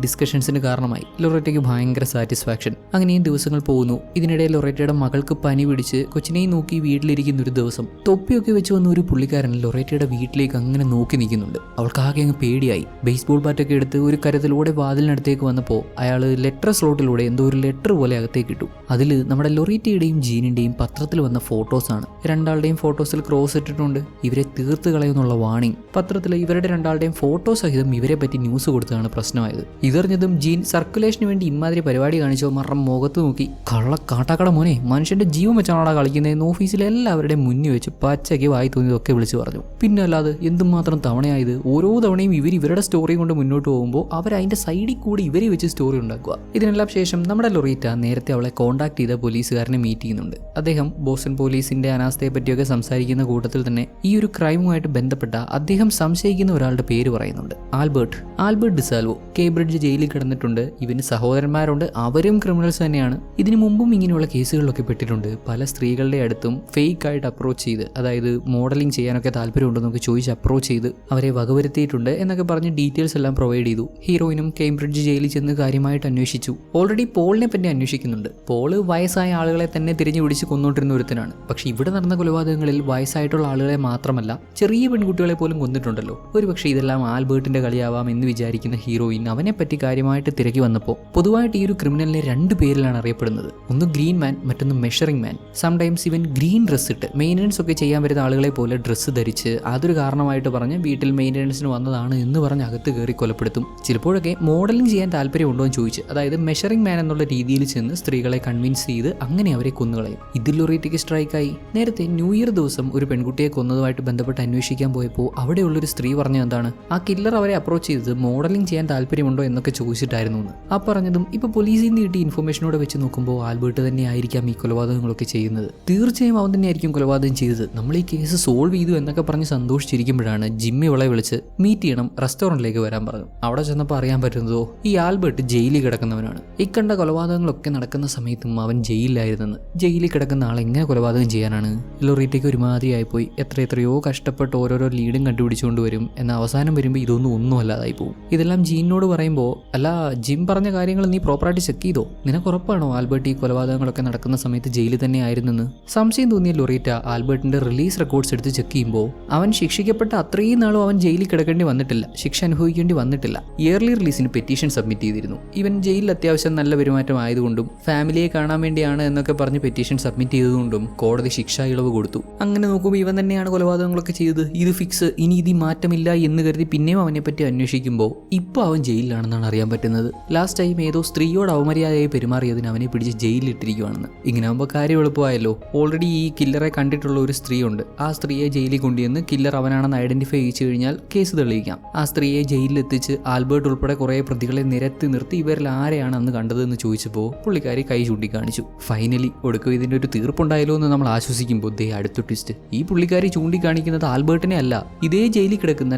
ഡിസ്കഷൻസിന് കാരണമായി. ലൊറേറ്റയ്ക്ക് ഭയങ്കര സാറ്റിസ്ഫാക്ഷൻ. അങ്ങനെയും ദിവസങ്ങൾ പോകുന്നു. ഇതിനിടെ ലൊറേറ്റയുടെ മകൾക്ക് പനി പിടിച്ച് കൊച്ചിനെയും നോക്കി വീട്ടിലിരിക്കുന്ന ഒരു ദിവസം തൊപ്പിയൊക്കെ വെച്ച് വന്ന ഒരു പുള്ളിക്കാരൻ ലൊറേറ്റയുടെ വീട്ടിലേക്ക് അങ്ങനെ നോക്കി നിൽക്കുന്നുണ്ട്. അവൾക്ക് ആകെ അങ്ങ് പേടിയായി. ബേസ്ബോൾ ബാറ്റൊക്കെ എടുത്ത് ഒരു കരത്തിലൂടെ വാതിലിനടുത്തേക്ക് വന്നപ്പോൾ അയാൾ ലെറ്റർ സ്ലോട്ടിലൂടെ എന്തോ ഒരു ലെറ്റർ പോലെ അകത്തേക്ക് ഇട്ടു. അതിൽ നമ്മുടെ ലൊറീറ്റയുടെയും ജീനിന്റെയും പത്രത്തിൽ വന്ന ഫോട്ടോസാണ്. രണ്ടാളുടെയും ഫോട്ടോസിൽ ക്രോസ് ഇട്ടിട്ടുണ്ട്. ഇവരെ തീർത്ത് കളയുന്നുള്ള വാണിംഗ്. പത്രത്തിൽ ഇവരുടെ രണ്ടാളുടെയും ഫോട്ടോ സഹിതം ഇവരെ പറ്റി ന്യൂസ് കൊടുത്തതാണ് പ്രശ്നമായത്. ഇതറിഞ്ഞതും ജീൻ സർക്കുലേഷന് വേണ്ടി ഇമാതിരി പരിപാടി കാണിച്ചോ മറം മുഖത്ത് നോക്കി കള്ള കാട്ടാക്കട മോനെ, മനുഷ്യന്റെ ജീവൻ വെച്ചാണ് കളിക്കുന്നതെന്ന് ഓഫീസിലെ എല്ലാവരുടെയും മുന്നിൽ വെച്ച് പച്ചയ്ക്ക് വായി തോന്നിയതൊക്കെ വിളിച്ചു പറഞ്ഞു. പിന്നെ അല്ലാതെ എന്തുമാത്രം തവണയായത്. ഓരോ തവണയും ഇവരുടെ സ്റ്റോറി കൊണ്ട് മുന്നോട്ട് പോകുമ്പോൾ അവർ അതിന്റെ സൈഡിൽ കൂടി ഇവരെ വെച്ച് സ്റ്റോറി ഉണ്ടാക്കുക. ഇതിനെല്ലാം ശേഷം നമ്മുടെ ലൊറീറ്റ നേരത്തെ അവളെ കോൺടാക്ട് ചെയ്ത പോലീസുകാരനെ മീറ്റ് ചെയ്യുന്നുണ്ട്. അദ്ദേഹം ബോസ്റ്റൺ പോലീസിന്റെ അനാസ്ഥയെ പറ്റിയൊക്കെ സംസാരിക്കുന്ന കൂട്ടത്തിൽ തന്നെ ഈ ഒരു ക്രൈമുമായിട്ട് ബന്ധപ്പെട്ട അദ്ദേഹം സംശയിക്കുന്ന ഒരാളുടെ പേര് പറയുന്നുണ്ട്. ആൽബർട്ട് ഡിസാൽവോ. കേംബ്രിഡ്ജ് ജയിലിൽ കിടന്നിട്ടുണ്ട്. ഇവന് സഹോദരന്മാരുണ്ട്, അവരും ക്രിമിനൽസ് തന്നെയാണ്. ഇതിനു മുമ്പും ഇങ്ങനെയുള്ള കേസുകളിലൊക്കെ പെട്ടിട്ടുണ്ട്. പല സ്ത്രീകളുടെ അടുത്തും ഫേക്ക് ആയിട്ട് അപ്രോച്ച് ചെയ്ത്, അതായത് മോഡലിംഗ് ചെയ്യാനൊക്കെ താല്പര്യമുണ്ടെന്നൊക്കെ ചോദിച്ച് അപ്രോച്ച് ചെയ്ത് അവരെ വകവരുത്തിയിട്ടുണ്ട് എന്നൊക്കെ പറഞ്ഞ് ഡീറ്റെയിൽസ് എല്ലാം പ്രൊവൈഡ് ചെയ്തു. ഹീറോയിനും കേംബ്രിഡ്ജ് ജയിലിൽ ചെന്ന് കാര്യമായിട്ട് അന്വേഷിച്ചു. ഓൾറെഡി പോളിനെ പറ്റി അന്വേഷിക്കുന്നുണ്ട്. പോള് വയസ്സായ ആളുകളെ തന്നെ തിരിഞ്ഞു പിടിച്ച് കൊന്നുകൊണ്ടിരുന്ന ഒരുത്തനാണ്. പക്ഷെ ഇവിടെ നടന്ന കൊലപാതകങ്ങളിൽ വയസ്സായിട്ടുള്ള ആളുകളെ മാത്രമല്ല ചെറിയ പെൺകുട്ടികളെ പോലും കൊന്നിട്ടുണ്ടല്ലോ. ഒരുപക്ഷെ ഇതെല്ലാം ആൽബർട്ടിന്റെ കളിയാവാം എന്ന് വിചാരിക്കുന്ന ഹീറോയിൻ അവനെ പറ്റി കാര്യമായിട്ട് തിരക്കി വന്നപ്പോൾ പൊതുവായിട്ട് ഈ ഒരു ക്രിമിനലിനെ 2 പേരിലാണ് അറിയപ്പെടുന്നത്. ഒന്ന് ഗ്രീൻ മാൻ, മറ്റൊന്ന് മെഷറിംഗ് മാൻ. സംടൈംസ് ഇവൻ ഗ്രീൻ ഡ്രസ് ഇട്ട് മെയിൻ്റനൻസ് ഒക്കെ ചെയ്യാൻ വരുന്ന ആളുകളെ പോലെ ഡ്രസ്സ് ധരിച്ച് അതൊരു കാരണമായിട്ട് പറഞ്ഞ് വീട്ടിൽ മെയിൻ്റനൻസിന് വന്നതാണ് എന്ന് പറഞ്ഞ് അകത്ത് കയറി കൊലപ്പെടുത്തും. ചിലപ്പോഴൊക്കെ മോഡലിംഗ് ചെയ്യാൻ താല്പര്യമുണ്ടോ എന്ന് ചോദിച്ച്, അതായത് മെഷറിംഗ് മാൻ എന്നുള്ള രീതിയിൽ ചെന്ന് സ്ത്രീകളെ കൺവിൻസ് ചെയ്ത് അങ്ങനെ അവരെ കൊന്നുകളയും. ഇതിൽ ലൊറീറ്റയ്ക്ക് സ്ട്രൈക്കായി. നേരത്തെ ന്യൂ ഇയർ ദിവസം ഒരു പെൺകുട്ടിയെ കൊന്നതുമായിട്ട് ബന്ധപ്പെട്ട് അന്വേഷിക്കാൻ പോയപ്പോൾ അവിടെയുള്ളൊരു സ്ത്രീ പറഞ്ഞത് എന്താണ്, ആ കില്ലർ അവരെ അപ്രോച്ച് ചെയ്തത് മോഡലിംഗ് ചെയ്യാൻ താല്പര്യമുണ്ടോ എന്നൊക്കെ ചോദിച്ചിട്ടായിരുന്നു എന്ന്. ആ പറഞ്ഞതും ഇപ്പോൾ പോലീസിൽ നിന്ന് കിട്ടിയ ഇൻഫർമേഷനോടെ വെച്ച് നോക്കുമ്പോൾ ആൽബർട്ട് തന്നെ ആയിരിക്കാം ഈ കൊലപാതകങ്ങളൊക്കെ ചെയ്യുന്നത്. തീർച്ചയായും അവൻ തന്നെയായിരിക്കും കൊലപാതകം ചെയ്തത്. നമ്മൾ ഈ കേസ് സോൾവ് ചെയ്തു എന്നൊക്കെ പറഞ്ഞ് സന്തോഷിച്ചിരിക്കുമ്പോഴാണ് ജിമ്മി ഇവളെ വിളിച്ച് മീറ്റ് ചെയ്യണം, റെസ്റ്റോറൻറ്റിലേക്ക് വരാൻ പറഞ്ഞു. അവിടെ ചെന്നപ്പോൾ അറിയാൻ പറ്റുന്നതോ ഈ ആൽബർട്ട് ജയിലിൽ കിടക്കുന്നവനാണ്. ഇക്കണ്ട കൊലപാതകങ്ങളൊക്കെ നടക്കുന്ന സമയത്തും അവൻ ജയിലിലായിരുന്നെന്ന്. ജയിലിൽ കിടക്കുന്ന ആൾ എങ്ങനെ കൊലപാതകം ചെയ്യാനാണ്? ലൊറീറ്റയ്ക്ക് ഒരുമാതിരിയായിപ്പോയി. എത്രയോ കഷ്ടപ്പെട്ട് ഓരോരോ ലീഡും കണ്ടുപിടിച്ചുകൊണ്ട് വരും. എന്നാൽ അവസാനം വരുമ്പോൾ ഇതൊന്നും അല്ലാതായി പോകും. ഇതെല്ലാം ജീനിനോട് പറയുമ്പോൾ, അല്ല ജിം പറഞ്ഞ കാര്യങ്ങൾ നീ പ്രോപ്പറായിട്ട് ചെക്ക് ചെയ്തോ? നിനക്ക് ഉറപ്പാണോ ആൽബർട്ട് ഈ കൊലപാതകങ്ങളൊക്കെ നടക്കുന്ന സമയത്ത് ജയിലിൽ തന്നെ ആയിരുന്നെന്ന്? സംശയം തോന്നിയ ലൊറീറ്റ ആൽബർട്ടിന്റെ റിലീസ് റെക്കോർഡ്സ് എടുത്ത് ചെക്ക് ചെയ്യുമ്പോൾ അവൻ ശിക്ഷിക്കപ്പെട്ട അത്രയും നാളും അവൻ ജയിലിൽ കിടക്കേണ്ടി വന്നിട്ടില്ല, ശിക്ഷ അനുഭവിക്കേണ്ടി വന്നിട്ടില്ല. ഇയർലി റിലീസിന് പെറ്റീഷൻ സബ്മിറ്റ് ചെയ്തിരുന്നു. ഇവൻ ജയിലിൽ അത്യാവശ്യം നല്ല പെരുമാറ്റം ആയതുകൊണ്ടും ഫാമിലിയെ കാണാൻ വേണ്ടിയാണ് എന്നൊക്കെ പറഞ്ഞ് പെറ്റീഷൻ സബ്മിറ്റ് ചെയ്തതുകൊണ്ടും കോടതി ശിക്ഷാ ഇളവ് കൊടുത്തു. അങ്ങനെ നോക്കുമ്പോൾ ഇവൻ തന്നെയാണ് കൊലപാതകങ്ങളൊക്കെ ചെയ്തത്. ഇത് ഫിക്സ്, ഇനി ഇതിൽ മാറ്റമില്ല എന്ന് കരുതി പിന്നെയും അവനെ പറ്റി അന്വേഷിക്കുമ്പോൾ ഇപ്പോൾ അവൻ ജയിലിലാണെന്നാണ് അറിയാൻ പറ്റുന്നത്. ലാസ്റ്റ് ടൈം ഏതോ സ്ത്രീയോട് അവമര്യാദയായി പെരുമാറിയതിന് അവനെ പിടിച്ച് ജയിലിലിട്ടിരിക്കുകയാണെന്ന്. ഇങ്ങനെ ആകുമ്പോൾ കാര്യം എളുപ്പമായല്ലോ. ഓൾറെഡി ഈ കില്ലറെ കണ്ടിട്ടുള്ള ഒരു സ്ത്രീയുണ്ട്. ആ സ്ത്രീയെ ജയിലിൽ കൊണ്ടുവന്ന് കില്ലർ അവനാണെന്ന് ഐഡന്റിഫൈ ചെയ്യിച്ചു കഴിഞ്ഞാൽ കേസ് തെളിയിക്കാം. ആ സ്ത്രീയെ ജയിലിൽ എത്തിച്ച് ആൽബർട്ട് ഉൾപ്പെടെ കുറേ പ്രതികളെ നിരത്തി നിർത്തി ഇവരിൽ ആരെയാണ് അന്ന് കണ്ടതെന്ന് ചോദിച്ചപ്പോൾ പുള്ളിക്കാരി കൈ ചൂണ്ടിക്കാണിച്ചു. ഫൈനലി ഒടുക്കം ഇതിന്റെ ഒരു തീർപ്പുണ്ടായല്ലോ എന്ന് നമ്മൾ ആശ്വസിക്കുമ്പോൾ ദേ അടുത്ത ട്വിസ്റ്റ്. ഈ പുള്ളിക്കാരി ചൂണ്ടിക്കാണിക്കുന്നത് ആൽബർട്ടിനെ അല്ല, ഇതേ ജയിലിൽ കിടക്കുന്ന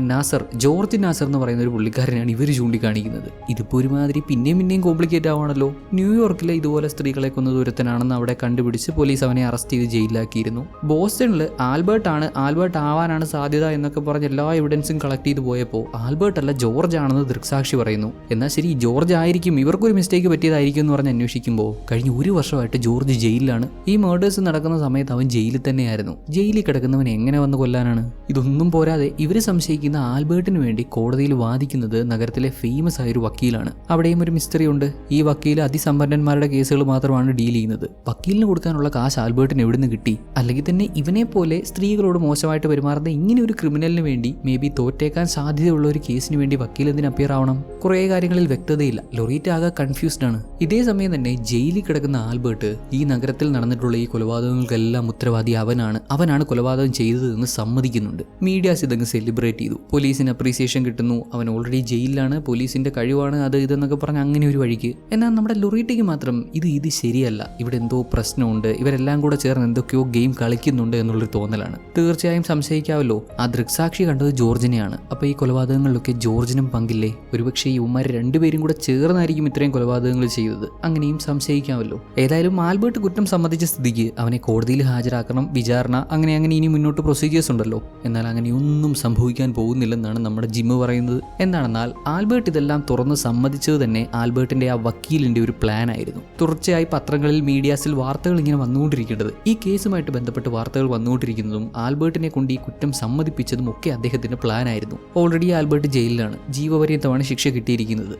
ജോർജ് നാസർ എന്ന് പറയുന്ന ഒരു പുള്ളിക്കാരനാണ് ഇവർ ചൂണ്ടിക്കാണിക്കുന്നത്. ഇതിപ്പോൾ ഒരുമാതിരി പിന്നെയും കോംപ്ലിക്കേറ്റ് ആവാണല്ലോ. ന്യൂയോർക്കിലെ ഇതുപോലെ സ്ത്രീകളെ കൊന്നത് ഒരുത്തനാണെന്ന് അവിടെ കണ്ടുപിടിച്ച് പോലീസ് അവനെ അറസ്റ്റ് ചെയ്ത് ജയിലിലാക്കിയിരുന്നു. ബോസ്റ്റണിൽ ആൽബർട്ട് ആവാനാണ് സാധ്യത എന്നൊക്കെ പറഞ്ഞ് എല്ലാ എവിഡൻസും കളക്ട് ചെയ്ത് പോയപ്പോൾ ആൽബർട്ട് അല്ല ജോർജ് ആണെന്ന് ദൃക്സാക്ഷി പറയുന്നു. എന്നാൽ ശരി, ജോർജ് ആയിരിക്കും, ഇവർക്കൊരു മിസ്റ്റേക്ക് പറ്റിയതായിരിക്കും എന്ന് പറഞ്ഞ് അന്വേഷിക്കുമ്പോൾ കഴിഞ്ഞ 1 വർഷമായിട്ട് ജോർജ് ജയിലിലാണ്. ഈ മേർഡേഴ്സ് നടക്കുന്ന സമയത്ത് അവൻ ജയിലിൽ തന്നെയായിരുന്നു. ജയിലിൽ കിടക്കുന്നവൻ എങ്ങനെ വന്ന് കൊല്ലാനാണ്? ഇതൊന്നും പോരാതെ ഇവര് സംശയിക്കുന്ന ആൽബർട്ടിന് വേണ്ടി കോടതിയിൽ വാദിക്കുന്നത് നഗരത്തിലെ ഫേമസ് ആയ ഒരു വക്കീലാണ്. അവിടെയും ഒരു മിസ്റ്ററി ഉണ്ട്. ഈ വക്കീൽ അതിസമ്പന്നന്മാരുടെ കേസുകൾ മാത്രമാണ് ഡീൽ ചെയ്യുന്നത്. വക്കീലിന് കൊടുക്കാനുള്ള കാശ് ആൽബർട്ടിന് എവിടുന്ന് കിട്ടി? അല്ലെങ്കിൽ തന്നെ ഇവനെ പോലെ സ്ത്രീകളോട് മോശമായിട്ട് പെരുമാറുന്ന ഇങ്ങനെ ഒരു ക്രിമിനലിന് വേണ്ടി മേ ബി തോറ്റേക്കാൻ സാധ്യതയുള്ള ഒരു കേസിന് വേണ്ടി വക്കീൽ എന്തിന് അപ്പിയർ ആവണം? കുറേ കാര്യങ്ങളിൽ വ്യക്തതയില്ല. ലൊറീറ്റ ആകെ കൺഫ്യൂസ്ഡ് ആണ്. ഇതേ സമയം തന്നെ ജയിലിൽ കിടക്കുന്ന ആൽബർട്ട് ഈ നഗരത്തിൽ നടന്നിട്ടുള്ള ഈ കൊലപാതകങ്ങൾക്കെല്ലാം ഉത്തരവാദി അവനാണ് കൊലപാതകം ചെയ്തത് എന്ന് സമ്മതിക്കുന്നുണ്ട്. മീഡിയാസ് ഇതങ്ങ് സെലിബ്രേറ്റ് ചെയ്തു. പോലീസിന് അപ്രീസിയേഷൻ കിട്ടുന്നു. അവൻ ഓൾറെഡി ജയിലിലാണ്, പോലീസിന്റെ കഴിവാണ് അത് ഇതെന്നൊക്കെ പറഞ്ഞ് അങ്ങനെ ഒരു വഴിക്ക്. എന്നാൽ നമ്മുടെ ലൊറീറ്റയ്ക്ക് മാത്രം ഇത് ശരിയല്ല, ഇവിടെ എന്തോ പ്രശ്നമുണ്ട്, ഇവരെല്ലാം കൂടെ ചേർന്ന് എന്തൊക്കെയോ ഗെയിം കളിക്കുന്നുണ്ട് എന്നുള്ളൊരു തോന്നലാണ്. തീർച്ചയായും സംശയിക്കാമല്ലോ, ആ ദൃക്സാക്ഷി കണ്ടത് ജോർജിനെയാണ്. അപ്പോൾ ഈ കൊലപാതകങ്ങളിലൊക്കെ ജോർജിനും പങ്കില്ലേ? ഒരുപക്ഷെ ഈ ഉമ്മാർ 2 പേരും കൂടെ ചേർന്നായിരിക്കും ഇത്രയും കൊലപാതകങ്ങൾ ചെയ്തത്. അങ്ങനെയും സംശയിക്കാമല്ലോ. ഏതായാലും ആൽബർട്ട് കുറ്റം സമ്മതിച്ച സ്ഥിതിക്ക് അവനെ കോടതിയിൽ ഹാജരാക്കണം, വിചാരണ, അങ്ങനെ ഇനി മുന്നോട്ട് പ്രൊസീജിയേഴ്സ് ഉണ്ടല്ലോ. എന്നാൽ അങ്ങനെയൊന്നും സംഭവിക്കാൻ പോകുന്നില്ലെന്നാണ് നമ്മുടെ ജിമ്മ് പറയുന്നത്. എന്താണെന്നാൽ ആൽബർട്ട് ഇതെല്ലാം തുറന്ന് സമ്മതിച്ചത് തന്നെ ആൽബർട്ടിന്റെ ആ വക്കീലിന്റെ ഒരു പ്ലാൻ ആയിരുന്നു. തുടർച്ചയായി പത്രങ്ങളിൽ മീഡിയാസിൽ വാർത്തകൾ ഇങ്ങനെ വന്നുകൊണ്ടിരിക്കേണ്ടത്, ഈ കേസുമായിട്ട് ബന്ധപ്പെട്ട് വാർത്തകൾ വന്നുകൊണ്ടിരിക്കുന്നതും ആൽബർട്ടിനെ കൊണ്ട് ഈ കുറ്റം സമ്മതിപ്പിച്ചതും ഒക്കെ അദ്ദേഹത്തിന്റെ പ്ലാൻ ആയിരുന്നു. ഓൾറെഡി ആൽബർട്ട് ജയിലിലാണ്, ജീവപര്യന്തമാണ് ശിക്ഷ കിട്ടിയിരിക്കുന്നത്.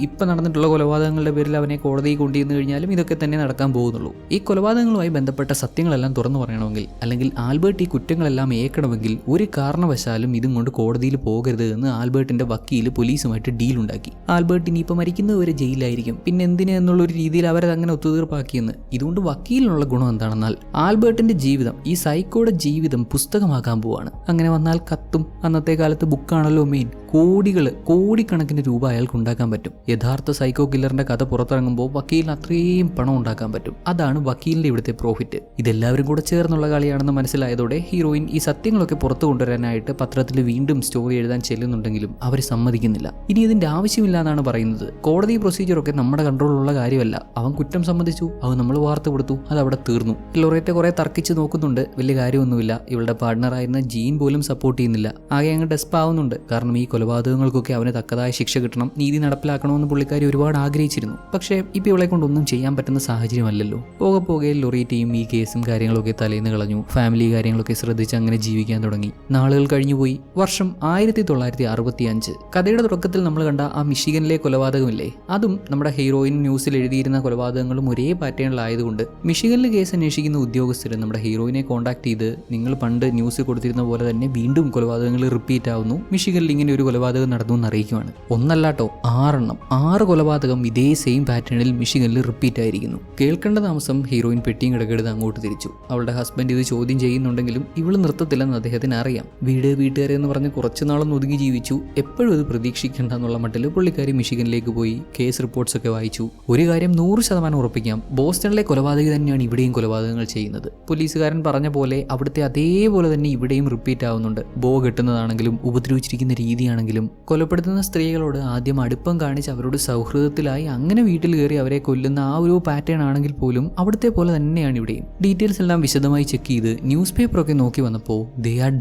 ഇപ്പൊ നടന്നിട്ടുള്ള കൊലപാതകങ്ങളുടെ പേരിൽ അവനെ കോടതിയിൽ കൊണ്ടുവന്നു കഴിഞ്ഞാലും ഇതൊക്കെ തന്നെ നടക്കാൻ പോകുന്നുള്ളൂ. ഈ കൊലപാതകങ്ങളുമായി ബന്ധപ്പെട്ട സത്യങ്ങളെല്ലാം തുറന്നു പറയണമെങ്കിൽ, അല്ലെങ്കിൽ ആൽബർട്ട് ഈ കുറ്റങ്ങളെല്ലാം ഏൽക്കണമെങ്കിൽ ഒരു കാരണവശാലും ഇതും കൊണ്ട് കോടതിയിൽ പോകരുത് എന്ന് ആൽബർട്ടിന്റെ വക്കീൽ പോലീസുമായിട്ട് ഡീൽ ഉണ്ടാക്കി. ആൽബർട്ട് ഇനിയിപ്പോൾ മരിക്കുന്നവരെ ജയിലായിരിക്കും, പിന്നെ എന്തിനെന്നുള്ളൊരു രീതിയിൽ അവരത് അങ്ങനെ ഒത്തുതീർപ്പാക്കിയെന്ന്. ഇതുകൊണ്ട് വക്കീലിനുള്ള ഗുണം എന്താണെന്നാൽ ആൽബർട്ടിന്റെ ജീവിതം, ഈ സൈക്കോയുടെ ജീവിതം പുസ്തകമാക്കാൻ പോവാണ്. അങ്ങനെ വന്നാൽ കത്തും. അന്നത്തെ കാലത്ത് ബുക്കാണല്ലോ മെയിൻ. കോടിക്കണക്കിന് രൂപ അയാൾക്ക് ഉണ്ടാക്കാൻ പറ്റും. യഥാർത്ഥ സൈക്കോ കില്ലറിന്റെ കഥ പുറത്തിറങ്ങുമ്പോൾ വക്കീലിന് അത്രയും പണം ഉണ്ടാക്കാൻ പറ്റും. അതാണ് വക്കീലിന്റെ ഇവിടുത്തെ പ്രോഫിറ്റ്. ഇതെല്ലാവരും കൂടെ ചേർന്നുള്ള കളിയാണെന്ന് മനസ്സിലായതോടെ ഹീറോയിൻ ഈ സത്യങ്ങളൊക്കെ പുറത്തു കൊണ്ടുവരാനായിട്ട് പത്രത്തിൽ വീണ്ടും സ്റ്റോറി എഴുതാൻ ചെല്ലുന്നുണ്ടെങ്കിലും അവർ സമ്മതിക്കുന്നില്ല. ഇനി ഇതിന്റെ ആവശ്യമില്ല എന്നാണ് പറയുന്നത്. കോടതി പ്രൊസീജിയറൊക്കെ നമ്മുടെ കൺട്രോളിലുള്ള കാര്യമല്ല. അവൻ കുറ്റം സമ്മതിച്ചു, അവൻ നമ്മൾ വാർത്ത കൊടുത്തു, അത് അവിടെ തീർന്നു. ലൊറേറ്റ കുറെ തർക്കിച്ച് നോക്കുന്നുണ്ട്, വലിയ കാര്യമൊന്നുമില്ല. ഇവളുടെ പാർട്ണറായിരുന്ന ജീൻ പോലും സപ്പോർട്ട് ചെയ്യുന്നില്ല. ആകെ അങ്ങ് ഡെസ്പ് ആവുന്നുണ്ട്. കാരണം ഈ കൊലപാതകങ്ങൾക്കൊക്കെ അവന് തക്കതായ ശിക്ഷ കിട്ടണം, നീതി നടപ്പിലാക്കണമെന്ന് പുള്ളിക്കാരി ഒരുപാട് ആഗ്രഹിച്ചിരുന്നു. പക്ഷേ ഇപ്പൊ ഇവളെ കൊണ്ടൊന്നും ചെയ്യാൻ പറ്റുന്ന സാഹചര്യമല്ലല്ലോ. പോകെ ലൊറേറ്റയും ഈ കേസും കാര്യങ്ങളൊക്കെ തലേന്ന് കളഞ്ഞു. ഫാമിലി കാര്യങ്ങളൊക്കെ ശ്രദ്ധിച്ച് അങ്ങനെ ജീവിക്കാൻ തുടങ്ങി. നാളുകൾ കഴിഞ്ഞുപോയി. വർഷം 1965. കഥയുടെ തുടക്കത്തിൽ നമ്മൾ കണ്ട ആ മിഷിഗനിലെ കൊലപാതകമില്ലേ, അതും നമ്മുടെ ഹീറോയിൻ ന്യൂസിൽ എഴുതിയിരുന്ന കൊലപാതകങ്ങളും ഒരേ പാറ്റേണിലായതുകൊണ്ട് മിഷിഗനിൽ കേസ് അന്വേഷിക്കുന്ന ഉദ്യോഗസ്ഥർ നമ്മുടെ ഹീറോയിനെ കോൺടാക്ട് ചെയ്ത് നിങ്ങൾ പണ്ട് ന്യൂസിൽ കൊടുത്തിരുന്ന പോലെ തന്നെ വീണ്ടും കൊലപാതകങ്ങൾ റിപ്പീറ്റ് ആവുന്നു, മിഷിഗനിൽ ഇങ്ങനെ ഒരു കൊലപാതകം നടന്നു എന്ന് അറിയിക്കുവാണ്. ഒന്നല്ലാട്ടോ, 6 കൊലപാതകം ഇതേ സെയിം പാറ്റേണിൽ മിഷിഗനിൽ റിപ്പീറ്റ് ആയിരിക്കുന്നു. കേൾക്കേണ്ട താമസം ഹീറോയിൻ പെട്ടിയും കിടക്കെടുത്ത് അങ്ങോട്ട് തിരിച്ചു. അവളുടെ ഹസ്ബൻഡ് ഇത് ചോദ്യം ചെയ്യുന്നുണ്ടെങ്കിലും ഇവള് നിർത്തത്തില്ലെന്ന് അദ്ദേഹത്തിന് അറിയാം. വീട്ടുകാരെ എന്ന് പറഞ്ഞ് കുറച്ചുനാളും ഒതുങ്ങി ജീവിച്ചു. എപ്പോഴും ഇത് പ്രതീക്ഷിക്കേണ്ട എന്നുള്ള മട്ടിൽ പുള്ളിക്കാരി മിഷിഗനിലേക്ക് പോയി കേസ് റിപ്പോർട്ട്സ് ഒക്കെ വായിച്ചു. ഒരു കാര്യം 100% ഉറപ്പിക്കാം, ബോസ്റ്റണിലെ കൊലപാതകി തന്നെയാണ് ഇവിടെയും കൊലപാതകങ്ങൾ ചെയ്യുന്നത്. പോലീസുകാരൻ പറഞ്ഞ പോലെ അവിടുത്തെ അതേപോലെ തന്നെ ഇവിടെയും റിപ്പീറ്റ് ആവുന്നുണ്ട്. ബോ കെട്ടുന്നതാണെങ്കിലും ഉപദ്രവിച്ചിരിക്കുന്ന രീതിയാണെങ്കിലും കൊലപ്പെടുത്തുന്ന സ്ത്രീകളോട് ആദ്യം അടുപ്പം കാണിച്ച് അവരോട് സൗഹൃദത്തിലായി അങ്ങനെ വീട്ടിൽ കയറി അവരെ കൊല്ലുന്ന ആ ഒരു പാറ്റേൺ ആണെങ്കിൽ പോലും അവിടുത്തെ പോലെ തന്നെയാണ് ഇവിടെയും. ഡീറ്റെയിൽസ് എല്ലാം വിശദമായി ചെക്ക് ചെയ്ത് ന്യൂസ് പേപ്പറൊക്കെ നോക്കി വന്നപ്പോൾ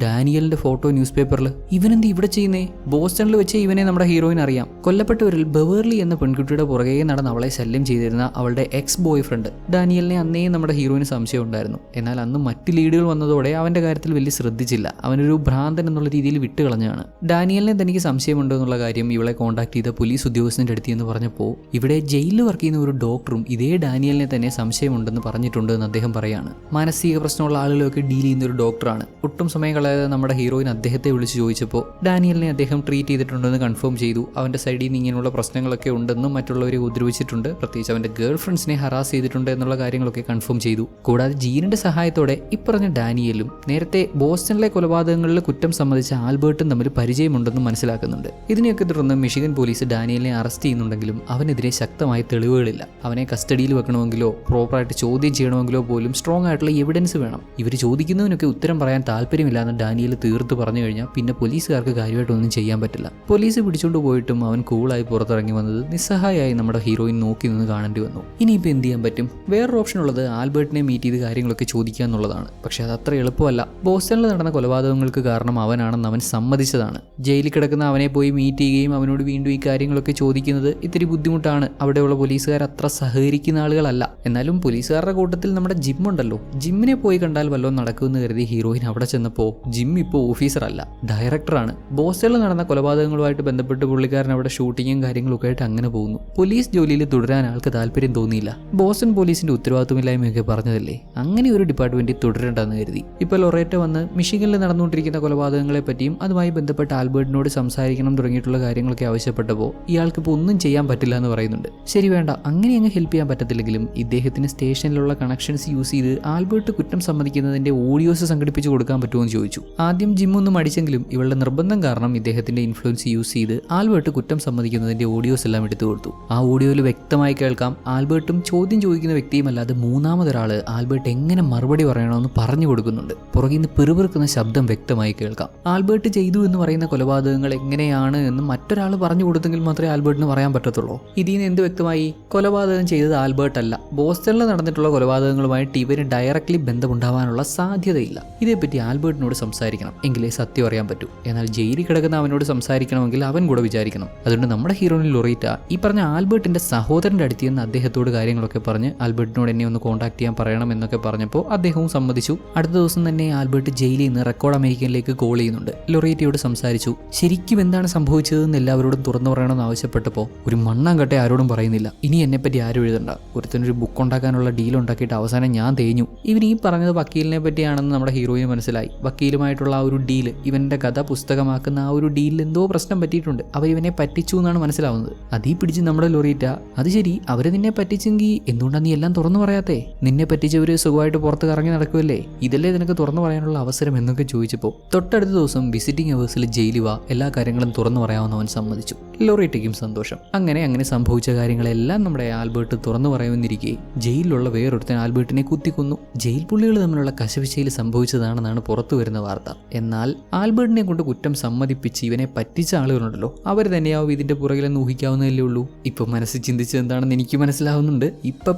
ഡാനിയലിന്റെ ഫോട്ടോ ന്യൂസ് പേപ്പറിൽ. ഇവനെന്ത് ഇവിടെ ചെയ്യുന്നേ? ബോസ്റ്റണിൽ വെച്ച് ഇവനെ നമ്മുടെ ഹീറോയിൻ അറിയാം. കൊല്ലപ്പെട്ടവരിൽ ബെവേർലി എന്ന പെൺകുട്ടിയുടെ പുറകെ നടന്ന് അവളെ ശല്യം ചെയ്തിരുന്ന അവളുടെ എക്സ് ബോയ് ഫ്രണ്ട് ഡാനിയലിനെ അന്നേ നമ്മുടെ ഹീറോയിന് സംശയം ഉണ്ടായിരുന്നു. എന്നാൽ അന്ന് മറ്റ് ലീഡുകൾ വന്നതോടെ അവന്റെ കാര്യത്തിൽ വലിയ ശ്രദ്ധിച്ചില്ല. അവനൊരു ഭ്രാന്തൻ എന്നുള്ള രീതിയിൽ വിട്ടുകളഞ്ഞാണ്. ഡാനിയലിനെ തനിക്ക് സംശയമുണ്ടോ എന്നുള്ള കാര്യം ഇവളെ കോൺടാക്ട് ചെയ്ത പോലീസ് ഉദ്യോഗസ്ഥന്റെ അടുത്ത് എന്ന് പറഞ്ഞപ്പോൾ ഇവിടെ ജയിലിൽ വർക്ക് ചെയ്യുന്ന ഒരു ഡോക്ടറും ഇതേ ഡാനിയലിനെ തന്നെ സംശയമുണ്ടെന്ന് പറഞ്ഞിട്ടുണ്ട് എന്ന് അദ്ദേഹം പറയാണ്. മാനസിക പ്രശ്നമുള്ള ആളുകളൊക്കെ ഡീൽ ചെയ്യുന്ന ഒരു ഡോക്ടറാണ്. ഒട്ടും സമയം കളയാതെ നമ്മുടെ ഹീറോയിൻ അദ്ദേഹത്തെ വിളിച്ച് ചോദിച്ചപ്പോൾ ഡാനിയലിനെ അദ്ദേഹം ട്രീറ്റ് ചെയ്തിട്ടുണ്ടെന്ന് കൺഫേം ചെയ്തു. അവന്റെ സൈഡിൽ നിന്ന് ഇങ്ങനെയുള്ള പ്രശ്നങ്ങളൊക്കെ ഉണ്ടെന്നും മറ്റുള്ളവരെ ഉപദ്രവിച്ചിട്ടുണ്ട്, പ്രത്യേകിച്ച് അവന്റെ ഗേൾ ഫ്രണ്ട്സിനെ ഹറാസ് ചെയ്തിട്ടുണ്ട് എന്നുള്ള കാര്യങ്ങളൊക്കെ കൺഫേം ചെയ്തു. കൂടാതെ ജീനിന്റെ സഹായത്തോടെ ഇപ്പറഞ്ഞ ഡാനിയലും നേരത്തെ ബോസ്റ്റണിലെ കൊലപാതകങ്ങളിൽ കുറ്റം സമ്മതിച്ച ആൽബർട്ടും തമ്മിൽ പരിചയമുണ്ടെന്ന് മനസ്സിലാക്കുന്നുണ്ട്. ഇതിനെയൊക്കെ തുടർന്ന് മിഷിഗൻ പോലീസ് ഡാനിയലിനെ അറസ്റ്റ് ചെയ്യുന്നുണ്ടെങ്കിലും അവനെതിരെ ശക്തമായ തെളിവുകളില്ല. അവനെ കസ്റ്റഡിയിൽ വെക്കണമെങ്കിലോ പ്രോപ്പറായിട്ട് ചോദ്യം ചെയ്യണമെങ്കിലോ പോലും സ്ട്രോങ് ആയിട്ടുള്ള എവിഡൻസ് വേണം. ഇവർ ചോദിക്കുന്നതിനൊക്കെ ഉത്തരം പറയാൻ താല്പര്യമില്ലാന്ന് ഡാനിയൽ തീർത്ത് പറഞ്ഞു കഴിഞ്ഞാൽ പിന്നെ പോലീസുകാർക്ക് കാര്യമായിട്ടൊന്നും ചെയ്യാൻ പറ്റില്ല. പോലീസ് പിടിച്ചുകൊണ്ട് പോയിട്ടും അവൻ കൂളായി പുറത്തിറങ്ങി വന്നത് നിസ്സഹായായി നമ്മുടെ ഹീറോയിൻ നോക്കി നിന്ന് കാണേണ്ടി വന്നു. ഇനിയിപ്പോൾ എന്ത് ചെയ്യാൻ പറ്റും? വേറൊരു ഓപ്ഷൻ ഉള്ളത് ആൽബർട്ടിനെ മീറ്റ് ചെയ്ത് കാര്യങ്ങളൊക്കെ ചോദിക്കുക എന്നുള്ളതാണ്. പക്ഷെ അത് അത്ര എളുപ്പമല്ല. ബോസ്റ്റണിൽ നടന്ന കൊലപാതകങ്ങൾക്ക് കാരണം അവനാണെന്ന് അവൻ സമ്മതിച്ചതാണ്. ജയിലിൽ കിടക്കുന്ന അവനെ പോയി മീറ്റ് ചെയ്യുകയും അവനോട് വീണ്ടും ഈ കാര്യങ്ങളൊക്കെ ചോദിക്കുന്നത് ഇത്തിരി ബുദ്ധിമുട്ടാണ്. അവിടെയുള്ള പോലീസുകാർ അത്ര സഹകരിക്കുന്ന ആളുകളല്ല. എന്നാലും പോലീസുകാരുടെ കൂട്ടത്തിൽ നമ്മുടെ ജിം ഉണ്ടല്ലോ, ജിമ്മിനെ പോയി കണ്ടാൽ വല്ലതും നടക്കുമെന്ന് കരുതി ഹീറോയിൻ അവിടെ ചെന്നപ്പോൾ ജിം ഇപ്പോൾ ഓഫീസറല്ല, ഡയറക്ടറാണ്. ബോസ്റ്റണിൽ നടന്ന കൊലപാതകങ്ങളുമായിട്ട് ബന്ധപ്പെട്ട് പുള്ളിക്കാരൻ അവിടെ ഷൂട്ടിങ്ങും കാര്യങ്ങളൊക്കെ ആയിട്ട് അങ്ങനെ പോകുന്നു. പോലീസ് ജോലിയിൽ തുടരാൻ ആൾക്ക് താല്പര്യം തോന്നിയില്ല. ബോസ്റ്റൺ പോലീസിന്റെ ഉത്തരവാദിത്വമില്ലായ്മയൊക്കെ പറഞ്ഞതല്ലേ, അങ്ങനെ ഒരു ഡിപ്പാർട്ട്മെന്റിൽ തുടരണ്ടെന്ന് കരുതി. ഇപ്പോൾ ലൊറേറ്റ വന്ന് മിഷിഗനിൽ നടന്നുകൊണ്ടിരിക്കുന്ന കൊലപാതകങ്ങളെ പറ്റിയും അതുമായി ബന്ധപ്പെട്ട ആൽബർട്ടിനോട് സംസാരിക്കണം തുടങ്ങിയിട്ടുള്ള കാര്യങ്ങളൊക്കെ ആവശ്യപ്പെട്ടപ്പോൾ ഇയാൾക്കിപ്പോൾ ഒന്നും ചെയ്യാൻ പറ്റില്ല എന്ന് പറയുന്നുണ്ട്. ശരി, വേണ്ട, അങ്ങനെ അങ്ങ് ഹെൽപ്പ് ചെയ്യാൻ പറ്റത്തില്ലെങ്കിലും ഇദ്ദേഹത്തിന് സ്റ്റേഷനിലുള്ള കണക്ഷൻസ് യൂസ് ചെയ്ത് ആൽബർട്ട് കുറ്റം സമ്മതിക്കുന്നതിന്റെ ഓഡിയോസ് സംഘടിപ്പിച്ച് കൊടുക്കാൻ പറ്റുമോ എന്ന് ചോദിച്ചു. ആദ്യം ജിമ്മൊന്നും അടിച്ചെങ്കിലും ഇവളുടെ നിർബന്ധം കാരണം ഇദ്ദേഹത്തിന്റെ ഇൻഫ്ലുവൻസ് യൂസ് ചെയ്ത് ആൽബർട്ട് കുറ്റം സമ്മതിക്കുന്നതിന്റെ ഓഡിയോസ് എല്ലാം എടുത്തു കൊടുത്തു. ആ ഓഡിയോയിൽ വ്യക്തമായി കേൾക്കാം ആൽബർട്ടും ചോദ്യം ചോദിക്കുന്ന വ്യക്തിയും അല്ലാതെ മൂന്നാമതൊരാള് ആൽബർട്ട് എങ്ങനെ മറുപടി പറയണമെന്ന് പറഞ്ഞു കൊടുക്കുന്നുണ്ട്. പുറകിൽ നിന്ന് പിറുപിറുക്കുന്ന ശബ്ദം വ്യക്തമായി കേൾക്കാം. ആൽബർട്ട് ചെയ്തു എന്ന് പറയുന്ന കൊലപാതകങ്ങൾ എങ്ങനെയാണ് എന്ന് മറ്റൊരാൾ പറഞ്ഞു കൊടുത്തെങ്കിൽ മാത്രമേ ആൽബർട്ടിന് പറയാൻ പറ്റത്തുള്ളൂ. ഇതിൽ നിന്ന് എന്ത് വ്യക്തമായി? കൊലപാതകം ചെയ്തത് ആൽബർട്ട് അല്ല, ബോസ്റ്റണിൽ നടന്നിട്ടുള്ള കൊലപാതകങ്ങളുമായിട്ട് ഇവന് ഡയറക്ട്ലി ബന്ധമുണ്ടാവാനുള്ള സാധ്യതയില്ല. ഇതേപ്പറ്റി ആൽബർട്ടിനോട് സംസാരിക്കണം, എങ്കിലേ സത്യം അറിയാൻ പറ്റൂ. എന്നാൽ ജയിലിൽ കിടക്കുന്ന അവനോട് സംസാരിക്കണമെങ്കിൽ അവൻ കൂടെ വിചാരിക്കണം. അതുകൊണ്ട് നമ്മുടെ ഹീറോയിൻ ലൊറീറ്റ ഈ പറഞ്ഞ ആൽബർട്ടിന്റെ സഹോദരന്റെ അടുത്ത് നിന്ന് അദ്ദേഹത്തോട് കാര്യങ്ങളൊക്കെ പറഞ്ഞ് ആൽബർട്ടിനോട് എന്നെ ഒന്ന് കോൺടാക്ട് ചെയ്യാൻ പറയണം എന്നൊക്കെ പറഞ്ഞപ്പോൾ അദ്ദേഹവും സമ്മതിച്ചു. അടുത്ത ദിവസം തന്നെ ആൽബർട്ട് ജയിലിൽ നിന്ന് റെക്കോർഡ് അമേരിക്കനിലേക്ക് കോൾ ചെയ്യുന്നുണ്ട്. ലൊറീറ്റയോട് സംസാരിച്ചു. ശരിക്കും എന്താണ് സംഭവിച്ചതെന്ന് എല്ലാവരോടും തുറന്നു പറയണമെന്ന് ആവശ്യപ്പെട്ടപ്പോൾ ഒരു മണ്ണാങ്കട്ടെ ആരോടും പറയുന്നില്ല. ഇനി എന്നെപ്പറ്റി ആരും എഴുതണ്ട. ഒരുത്തനൊരു ബുക്ക് ഉണ്ടാക്കാനുള്ള ഡീൽ ഉണ്ടാക്കിയിട്ട് അവസാനം ഞാൻ തേഞ്ഞു. ഇവൻ ഈ പറഞ്ഞത് വക്കീലിനെ പറ്റിയാണെന്ന് നമ്മുടെ ഹീറോയിന് മനസ്സിലായി. വക്കീലുമായിട്ടുള്ള ആ ഒരു ഡീൽ, ഇവന്റെ കഥ പുസ്തകമാക്കുന്ന ആ ഒരു ഡീലിൽ എന്തോ പ്രശ്നം പറ്റിയിട്ടുണ്ട്. അവർ ഇവനെ പറ്റിച്ചു എന്നാണ് മനസ്സിലാവുന്നത്. അതീ പിടിച്ച് നമ്മുടെ ലൊറീറ്റ, അത് ശരി, അവര് നിന്നെ പറ്റിച്ചെങ്കിൽ എന്തുകൊണ്ടാണ് നീ എല്ലാം തുറന്നു പറയാത്തേ? നിന്നെ പറ്റിച്ചവര് സുഖമായിട്ട് പുറത്ത് കറങ്ങി നടക്കുമല്ലേ, ഇതല്ലേ നിനക്ക് തുറന്നു പറയാനുള്ള അവസരം എന്നൊക്കെ ചോദിച്ചപ്പോൾ തൊട്ടടുത്ത ദിവസം വിസിറ്റിംഗ് അവേഴ്സിൽ ജയിലിൽ വാ, എല്ലാ എല്ലാ കാര്യങ്ങളും തുറന്നു പറയാമെന്ന് അവൻ സമ്മതിച്ചു. ലൊറേറ്റയ്ക്കും സന്തോഷം. അങ്ങനെ സംഭവിച്ച കാര്യങ്ങളെല്ലാം നമ്മുടെ ആൽബർട്ട് തുറന്നു പറയുമെന്നിരിക്കെ ജയിലിലുള്ള വേറൊരുത്തൻ ആൽബർട്ടിനെ കുത്തിക്കൊന്നു. ജയിൽ പുള്ളികൾ തമ്മിലുള്ള കശവിശയിൽ സംഭവിച്ചതാണെന്നാണ് പുറത്തു വരുന്ന വാർത്ത. എന്നാൽ ആൽബർട്ടിനെ കൊണ്ട് കുറ്റം സമ്മതിപ്പിച്ച് ഇവനെ പറ്റിച്ച ആളുകളുണ്ടല്ലോ, അവർ തന്നെയാവും ഇതിന്റെ പുറകിലെന്ന് ഊഹിക്കാവുന്നതല്ലേ ഉള്ളൂ. ഇപ്പൊ മനസ്സിൽ ചിന്തിച്ചത് എന്താണെന്ന് എനിക്ക് മനസ്സിലാവുന്നുണ്ട്. ഇപ്പൊ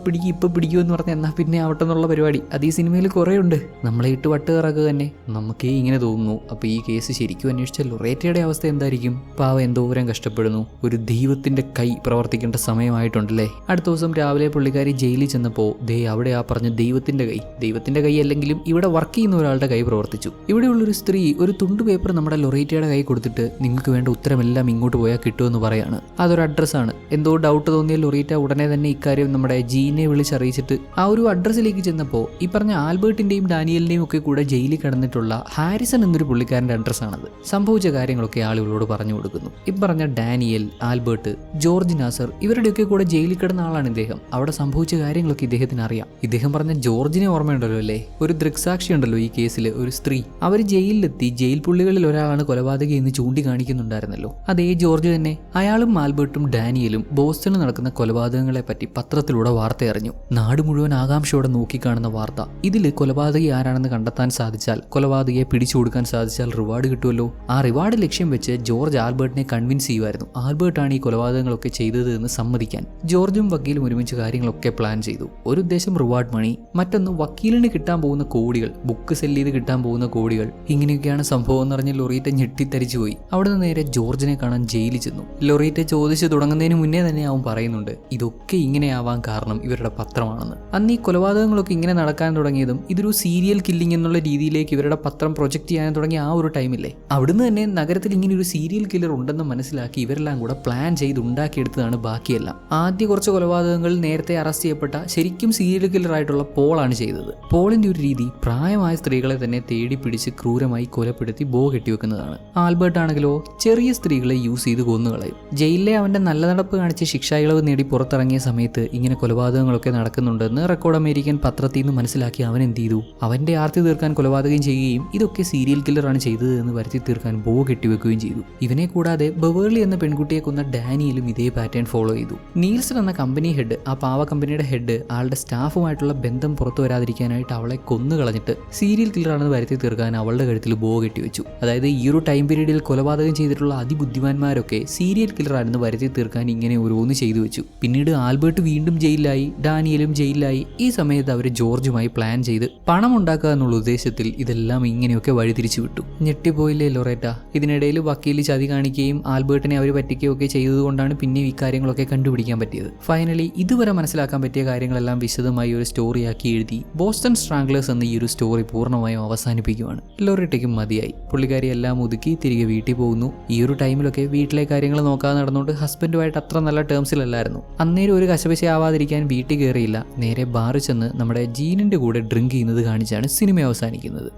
പിടിക്കൂ എന്ന് പറഞ്ഞാൽ എന്നാ പിന്നെ ആവട്ടെ എന്നുള്ള പരിപാടി അത് ഈ സിനിമയിൽ കുറേ ഉണ്ട്. നമ്മളെ ഇട്ട് വട്ടുകറക്കുക തന്നെ. നമുക്കേ ഇങ്ങനെ തോന്നുന്നു. അപ്പൊ ഈ കേസ് ശരിക്കും അന്വേഷിച്ച ലൊറേറ്റയുടെ അവസ്ഥ എന്തായിരിക്കും? പാവ എന്തോരം കഷ്ടപ്പെടുന്നു. ഒരു ദൈവത്തിന്റെ കൈ പ്രവർത്തിക്കേണ്ട സമയമായിട്ടുണ്ടല്ലേ. അടുത്ത ദിവസം രാവിലെ പുള്ളിക്കാരി ജയിലിൽ ചെന്നപ്പോൾ അവിടെ ആ പറഞ്ഞ ദൈവത്തിന്റെ കൈ അല്ലെങ്കിലും ഇവിടെ വർക്ക് ചെയ്യുന്ന ഒരാളുടെ കൈ പ്രവർത്തിച്ചു. ഇവിടെയുള്ളൊരു സ്ത്രീ ഒരു തുണ്ട് പേപ്പർ നമ്മുടെ ലൊറേറ്റയുടെ കൈ കൊടുത്തിട്ട് നിങ്ങൾക്ക് വേണ്ട ഉത്തരമെല്ലാം ഇങ്ങോട്ട് പോയാൽ കിട്ടുമെന്ന് പറയാണ്. അതൊരു അഡ്രസ്സാണ്. എന്തോ ഡൗട്ട് തോന്നിയ ലൊറേറ്റ ഉടനെ തന്നെ ഇക്കാര്യം നമ്മുടെ ജീനെ വിളിച്ചറിയിച്ചിട്ട് ആ ഒരു അഡ്രസ്സിലേക്ക് ചെന്നപ്പോൾ ഈ പറഞ്ഞ ആൽബർട്ടിന്റെയും ഡാനിയലിന്റെയും ഒക്കെ കൂടെ ജയിലിൽ കിടന്നിട്ടുള്ള ഹാരിസൺ എന്നൊരു പുള്ളിക്കാരന്റെ അഡ്രസ്സാണത്. സംഭവിച്ച കാര്യങ്ങളൊക്കെ ആളുകളോട് പറഞ്ഞു കൊടുക്കുന്നു. ഈ പറഞ്ഞ ഡാനിയൽ, ആൽബർട്ട്, ജോർജ് നാസർ ഇവരുടെയൊക്കെ കൂടെ ജയിലിൽ കിടന്ന ആളാണ് ഇദ്ദേഹം. അവിടെ സംഭവിച്ച കാര്യങ്ങളൊക്കെ ഇദ്ദേഹത്തിന് അറിയാം. ഇദ്ദേഹം പറഞ്ഞ ജോർജിനെ ഓർമ്മയുണ്ടല്ലോ അല്ലേ? ഒരു ദൃക്സാക്ഷി ഉണ്ടല്ലോ ഈ കേസിൽ, ഒരു സ്ത്രീ. അവർ ജയിലിലെത്തി ജയിൽ പുള്ളികളിൽ ഒരാളാണ് കൊലപാതകി എന്ന് ചൂണ്ടിക്കാണിക്കുന്നുണ്ടായിരുന്നല്ലോ. അതേ ജോർജ് തന്നെ. അയാളും ആൽബർട്ടും ഡാനിയലും ബോസ്റ്റണിൽ നടക്കുന്ന കൊലപാതകങ്ങളെ പറ്റി പത്രത്തിലൂടെ വാർത്ത അറിഞ്ഞു. നാട് മുഴുവൻ ആകാംക്ഷയോടെ നോക്കിക്കാണുന്ന വാർത്ത. ഇതിൽ കൊലപാതകി ആരാണെന്ന് കണ്ടെത്താൻ സാധിച്ചാൽ, കൊലപാതകിയെ പിടിച്ചു കൊടുക്കാൻ സാധിച്ചാൽ റിവാർഡ് കിട്ടുമല്ലോ. ആ റിവാർഡ് ലക്ഷ്യം വെച്ച് ജോർജ് ആൽബർട്ടിനെ കൺവിൻസ് ചെയ്യുമായിരുന്നു ആൽബർട്ടാണ് ഈ കൊലപാതകങ്ങളൊക്കെ ചെയ്തത് എന്ന് സമ്മതിക്കാൻ. ജോർജും വക്കീലും ഒരുമിച്ച് കാര്യങ്ങളൊക്കെ പ്ലാൻ ചെയ്തു. ഒരു ഉദ്ദേശം റിവാർഡ് മണി, മറ്റൊന്ന് വക്കീലിന് കിട്ടാൻ പോകുന്ന കോടികൾ, ബുക്ക് സെല്ല് ചെയ്ത് കിട്ടാൻ പോകുന്ന കോടികൾ. ഇങ്ങനെയൊക്കെയാണ് സംഭവം എന്ന് പറഞ്ഞ് ലൊറീറ്റ ഞെട്ടിത്തരിച്ചു പോയി. അവിടുന്ന് നേരെ ജോർജിനെ കാണാൻ ജയിലിൽ ചെന്നു. ലൊറീറ്റ ചോദിച്ചു തുടങ്ങുന്നതിന് മുന്നേ തന്നെ അവൻ പറയുന്നുണ്ട് ഇതൊക്കെ ഇങ്ങനെയാവാൻ കാരണം ഇവരുടെ പത്രമാണെന്ന്. അന്ന് ഈ കൊലപാതകങ്ങളൊക്കെ ഇങ്ങനെ നടക്കാൻ തുടങ്ങിയതും ഇതൊരു സീരിയൽ കില്ലിംഗ് എന്നുള്ള രീതിയിലേക്ക് ഇവരുടെ പത്രം പ്രൊജക്ട് ചെയ്യാൻ തുടങ്ങിയ ആ ഒരു ടൈമില്ലേ, അവിടുന്ന് തന്നെ നഗരത്തിൽ ഇങ്ങനെ ഒരു സീരിയൽ കില്ലർ ഉണ്ടെന്ന് മനസ്സിലാക്കി ഇവരെല്ലാം കൂടെ പ്ലാൻ ചെയ്ത് ഉണ്ടാക്കിയെടുത്തതാണ് ബാക്കിയെല്ലാം. ആദ്യ കുറച്ച് കൊലപാതകങ്ങൾ നേരത്തെ അറസ്റ്റ് ചെയ്യപ്പെട്ട ശരിക്കും സീരിയൽ കില്ലർ ആയിട്ടുള്ള പോളാണ് ചെയ്തത്. പോളിന്റെ ഒരു രീതി പ്രായമായ സ്ത്രീകളെ തന്നെ തേടി പിടിച്ച് ക്രൂരമായി കൊലപ്പെടുത്തി ബോ കെട്ടിവെക്കുന്നതാണ്. ആൽബർട്ട് ആണെങ്കിലോ ചെറിയ സ്ത്രീകളെ യൂസ് ചെയ്ത് കൊന്നുകളയും. ജയിലിലെ അവന്റെ നല്ല നടപ്പ് കാണിച്ച് ശിക്ഷാ ഇളവ് നേടി പുറത്തിറങ്ങിയ സമയത്ത് ഇങ്ങനെ കൊലപാതകങ്ങളൊക്കെ നടക്കുന്നുണ്ടെന്ന് റെക്കോർഡ് അമേരിക്കൻ പത്രത്തിൽ നിന്ന് മനസ്സിലാക്കി അവൻ എന്ത് ചെയ്തു? അവന്റെ ആർത്തി തീർക്കാൻ കൊലപാതകം ചെയ്യുകയും ഇതൊക്കെ സീരിയൽ കില്ലറാണ് ചെയ്തത് എന്ന് വരുത്തി തീർക്കാൻ ബോ കെട്ടിവെക്കുകയും ചെയ്തു. ഇവനെ കൂടാതെ ബവേർലി എന്ന പെൺകുട്ടിയെ കൊന്ന ഡാനിയലും ഇതേ പാറ്റേൺ ഫോളോ ചെയ്തു. നീൽസൺ എന്ന കമ്പനി ഹെഡ്, ആ പാവ കമ്പനിയുടെ ഹെഡ്, ആളുടെ സ്റ്റാഫുമായിട്ടുള്ള ബന്ധം പുറത്തു വരാതിരിക്കാനായിട്ട് അവളെ കൊന്നുകളഞ്ഞിട്ട് സീരിയൽ കില്ലറാണെന്ന് വരുത്തി തീർക്കാൻ അവളുടെ കഴുത്തിൽ ബോ കെട്ടിവെച്ചു. അതായത് ഈ ഒരു ടൈം പീരീഡിൽ കൊലപാതകം ചെയ്തിട്ടുള്ള അതിബുദ്ധിമാന്മാരൊക്കെ സീരിയൽ കില്ലറാണെന്ന് വരുത്തി തീർക്കാൻ ഇങ്ങനെ ഓരോന്ന് ചെയ്തു വെച്ചു. പിന്നീട് ആൽബർട്ട് വീണ്ടും ജയിലിലായി, ഡാനിയലും ജയിലിലായി. ഈ സമയത്ത് അവർ ജോർജുമായി പ്ലാൻ ചെയ്ത് പണം ഉണ്ടാക്കുക എന്നുള്ള ഉദ്ദേശത്തിൽ ഇതെല്ലാം ഇങ്ങനെയൊക്കെ വഴിതിരിച്ചു വിട്ടു. ഞെട്ടിപ്പോയില്ലേ ലൊറേറ്റ? ഇതിനിടയിൽ വക്കീൽ ചതി കാണിക്കുകയും ആൽബർട്ടിനെ അവർ പറ്റിക്കുകയൊക്കെ ചെയ്തതുകൊണ്ടാണ് പിന്നെയും ഇക്കാര്യങ്ങളൊക്കെ കണ്ടുപിടിക്കാൻ പറ്റിയത്. ഫൈനലി ഇതുവരെ മനസ്സിലാക്കാൻ പറ്റിയ കാര്യങ്ങളെല്ലാം വിശദമായി ഒരു സ്റ്റോറിയാക്കി എഴുതി ബോസ്റ്റൺ സ്ട്രാംഗ്ലേഴ്സ് എന്ന ഈ ഒരു സ്റ്റോറി പൂർണ്ണമായും അവസാനിപ്പിക്കുകയാണ്. ലൊറേറ്റയ്ക്കും മതിയായി. പുള്ളിക്കാരി എല്ലാം ഒതുക്കി തിരികെ വീട്ടിൽ പോകുന്നു. ഈ ഒരു ടൈമിലൊക്കെ വീട്ടിലെ കാര്യങ്ങൾ നോക്കാതെ നടന്നുകൊണ്ട് ഹസ്ബൻഡുമായിട്ട് അത്ര നല്ല ടേംസിലല്ലായിരുന്നു. അന്നേരം ഒരു കശപശയാവാതിരിക്കാൻ വീട്ടിൽ കയറിയില്ല. നേരെ ബാറിൽ ചെന്ന് നമ്മുടെ ജീനിന്റെ കൂടെ ഡ്രിങ്ക് ചെയ്യുന്നത് കാണിച്ചാണ് സിനിമ അവസാനിക്കുന്നത്.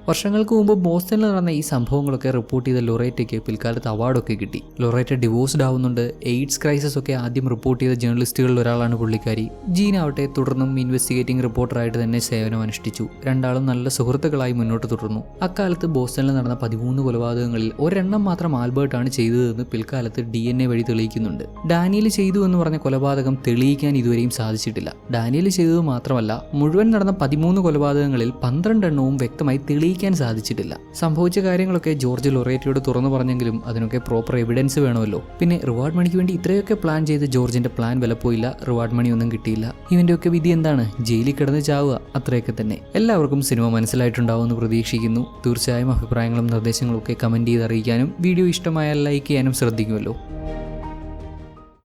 വർഷങ്ങൾക്ക് മുമ്പ് ബോസ്റ്റണിൽ നടന്ന ഈ സംഭവങ്ങളൊക്കെ റിപ്പോർട്ട് ചെയ്ത ലൊറേറ്റയ്ക്ക് പിൽക്കാലത്ത് അവാർഡൊക്കെ കിട്ടി. ലൊറേറ്റ ഡിവോഴ്സ്ഡ് ആവുന്നുണ്ട്. എയ്ഡ്സ് ക്രൈസിസ് ഒക്കെ ആദ്യം റിപ്പോർട്ട് ചെയ്ത ജേർണലിസ്റ്റുകളിൽ ഒരാളാണ് പുള്ളിക്കാരി. ജീനാവട്ടെ തുടർന്നും ഇൻവെസ്റ്റിഗേറ്റിംഗ് റിപ്പോർട്ടറായിട്ട് തന്നെ സേവനം അനുഷ്ഠിച്ചു. രണ്ടാളും നല്ല സുഹൃത്തുക്കളായി മുന്നോട്ട് തുടർന്നു. അക്കാലത്ത് ബോസ്റ്റണിൽ നടന്ന 13 കൊലപാതകങ്ങളിൽ ഒരെണ്ണം മാത്രം ആൽബർട്ടാണ് ചെയ്തതെന്ന് പിൽക്കാലത്ത് DNA വഴി തെളിയിക്കുന്നുണ്ട്. ഡാനിയൽ ചെയ്തു എന്ന് പറഞ്ഞ കൊലപാതകം തെളിയിക്കാൻ ഇതുവരെയും സാധിച്ചിട്ടില്ല. ഡാനിയൽ ചെയ്തത് മാത്രമല്ല, മുഴുവൻ നടന്ന 13 കൊലപാതകങ്ങളിൽ 12 എണ്ണവും വ്യക്തമായി തെളിയിക്കാൻ സാധിച്ചിട്ടില്ല. സംഭവിച്ച കാര്യങ്ങളൊക്കെ ജോർജ് ലൊറേറ്റയോട് തുറന്നു പറഞ്ഞെങ്കിലും അതിനൊക്കെ പ്രോപ്പർ എവിഡൻസ് വേണമല്ലോ. പിന്നെ റിവാർഡ് മണിക്ക് വേണ്ടി ഇത്രയൊക്കെ പ്ലാൻ ചെയ്ത് ജോർജിന്റെ പ്ലാൻ വിലപ്പോയില്ല. റിവാർഡ് മണി ഒന്നും കിട്ടിയില്ല. ഇവന്റെയൊക്കെ വിധി എന്താണ്? ജയിലിൽ കിടന്ന് ചാവുക, അത്രയൊക്കെ തന്നെ. എല്ലാവർക്കും സിനിമ മനസ്സിലായിട്ടുണ്ടാവുമെന്ന് പ്രതീക്ഷിക്കുന്നു. തീർച്ചയായും അഭിപ്രായങ്ങളും നിർദ്ദേശങ്ങളും ഒക്കെ കമന്റ് ചെയ്ത് അറിയിക്കാനും വീഡിയോ ഇഷ്ടമായാൽ ലൈക്ക് ചെയ്യാനും ശ്രദ്ധിക്കുമല്ലോ.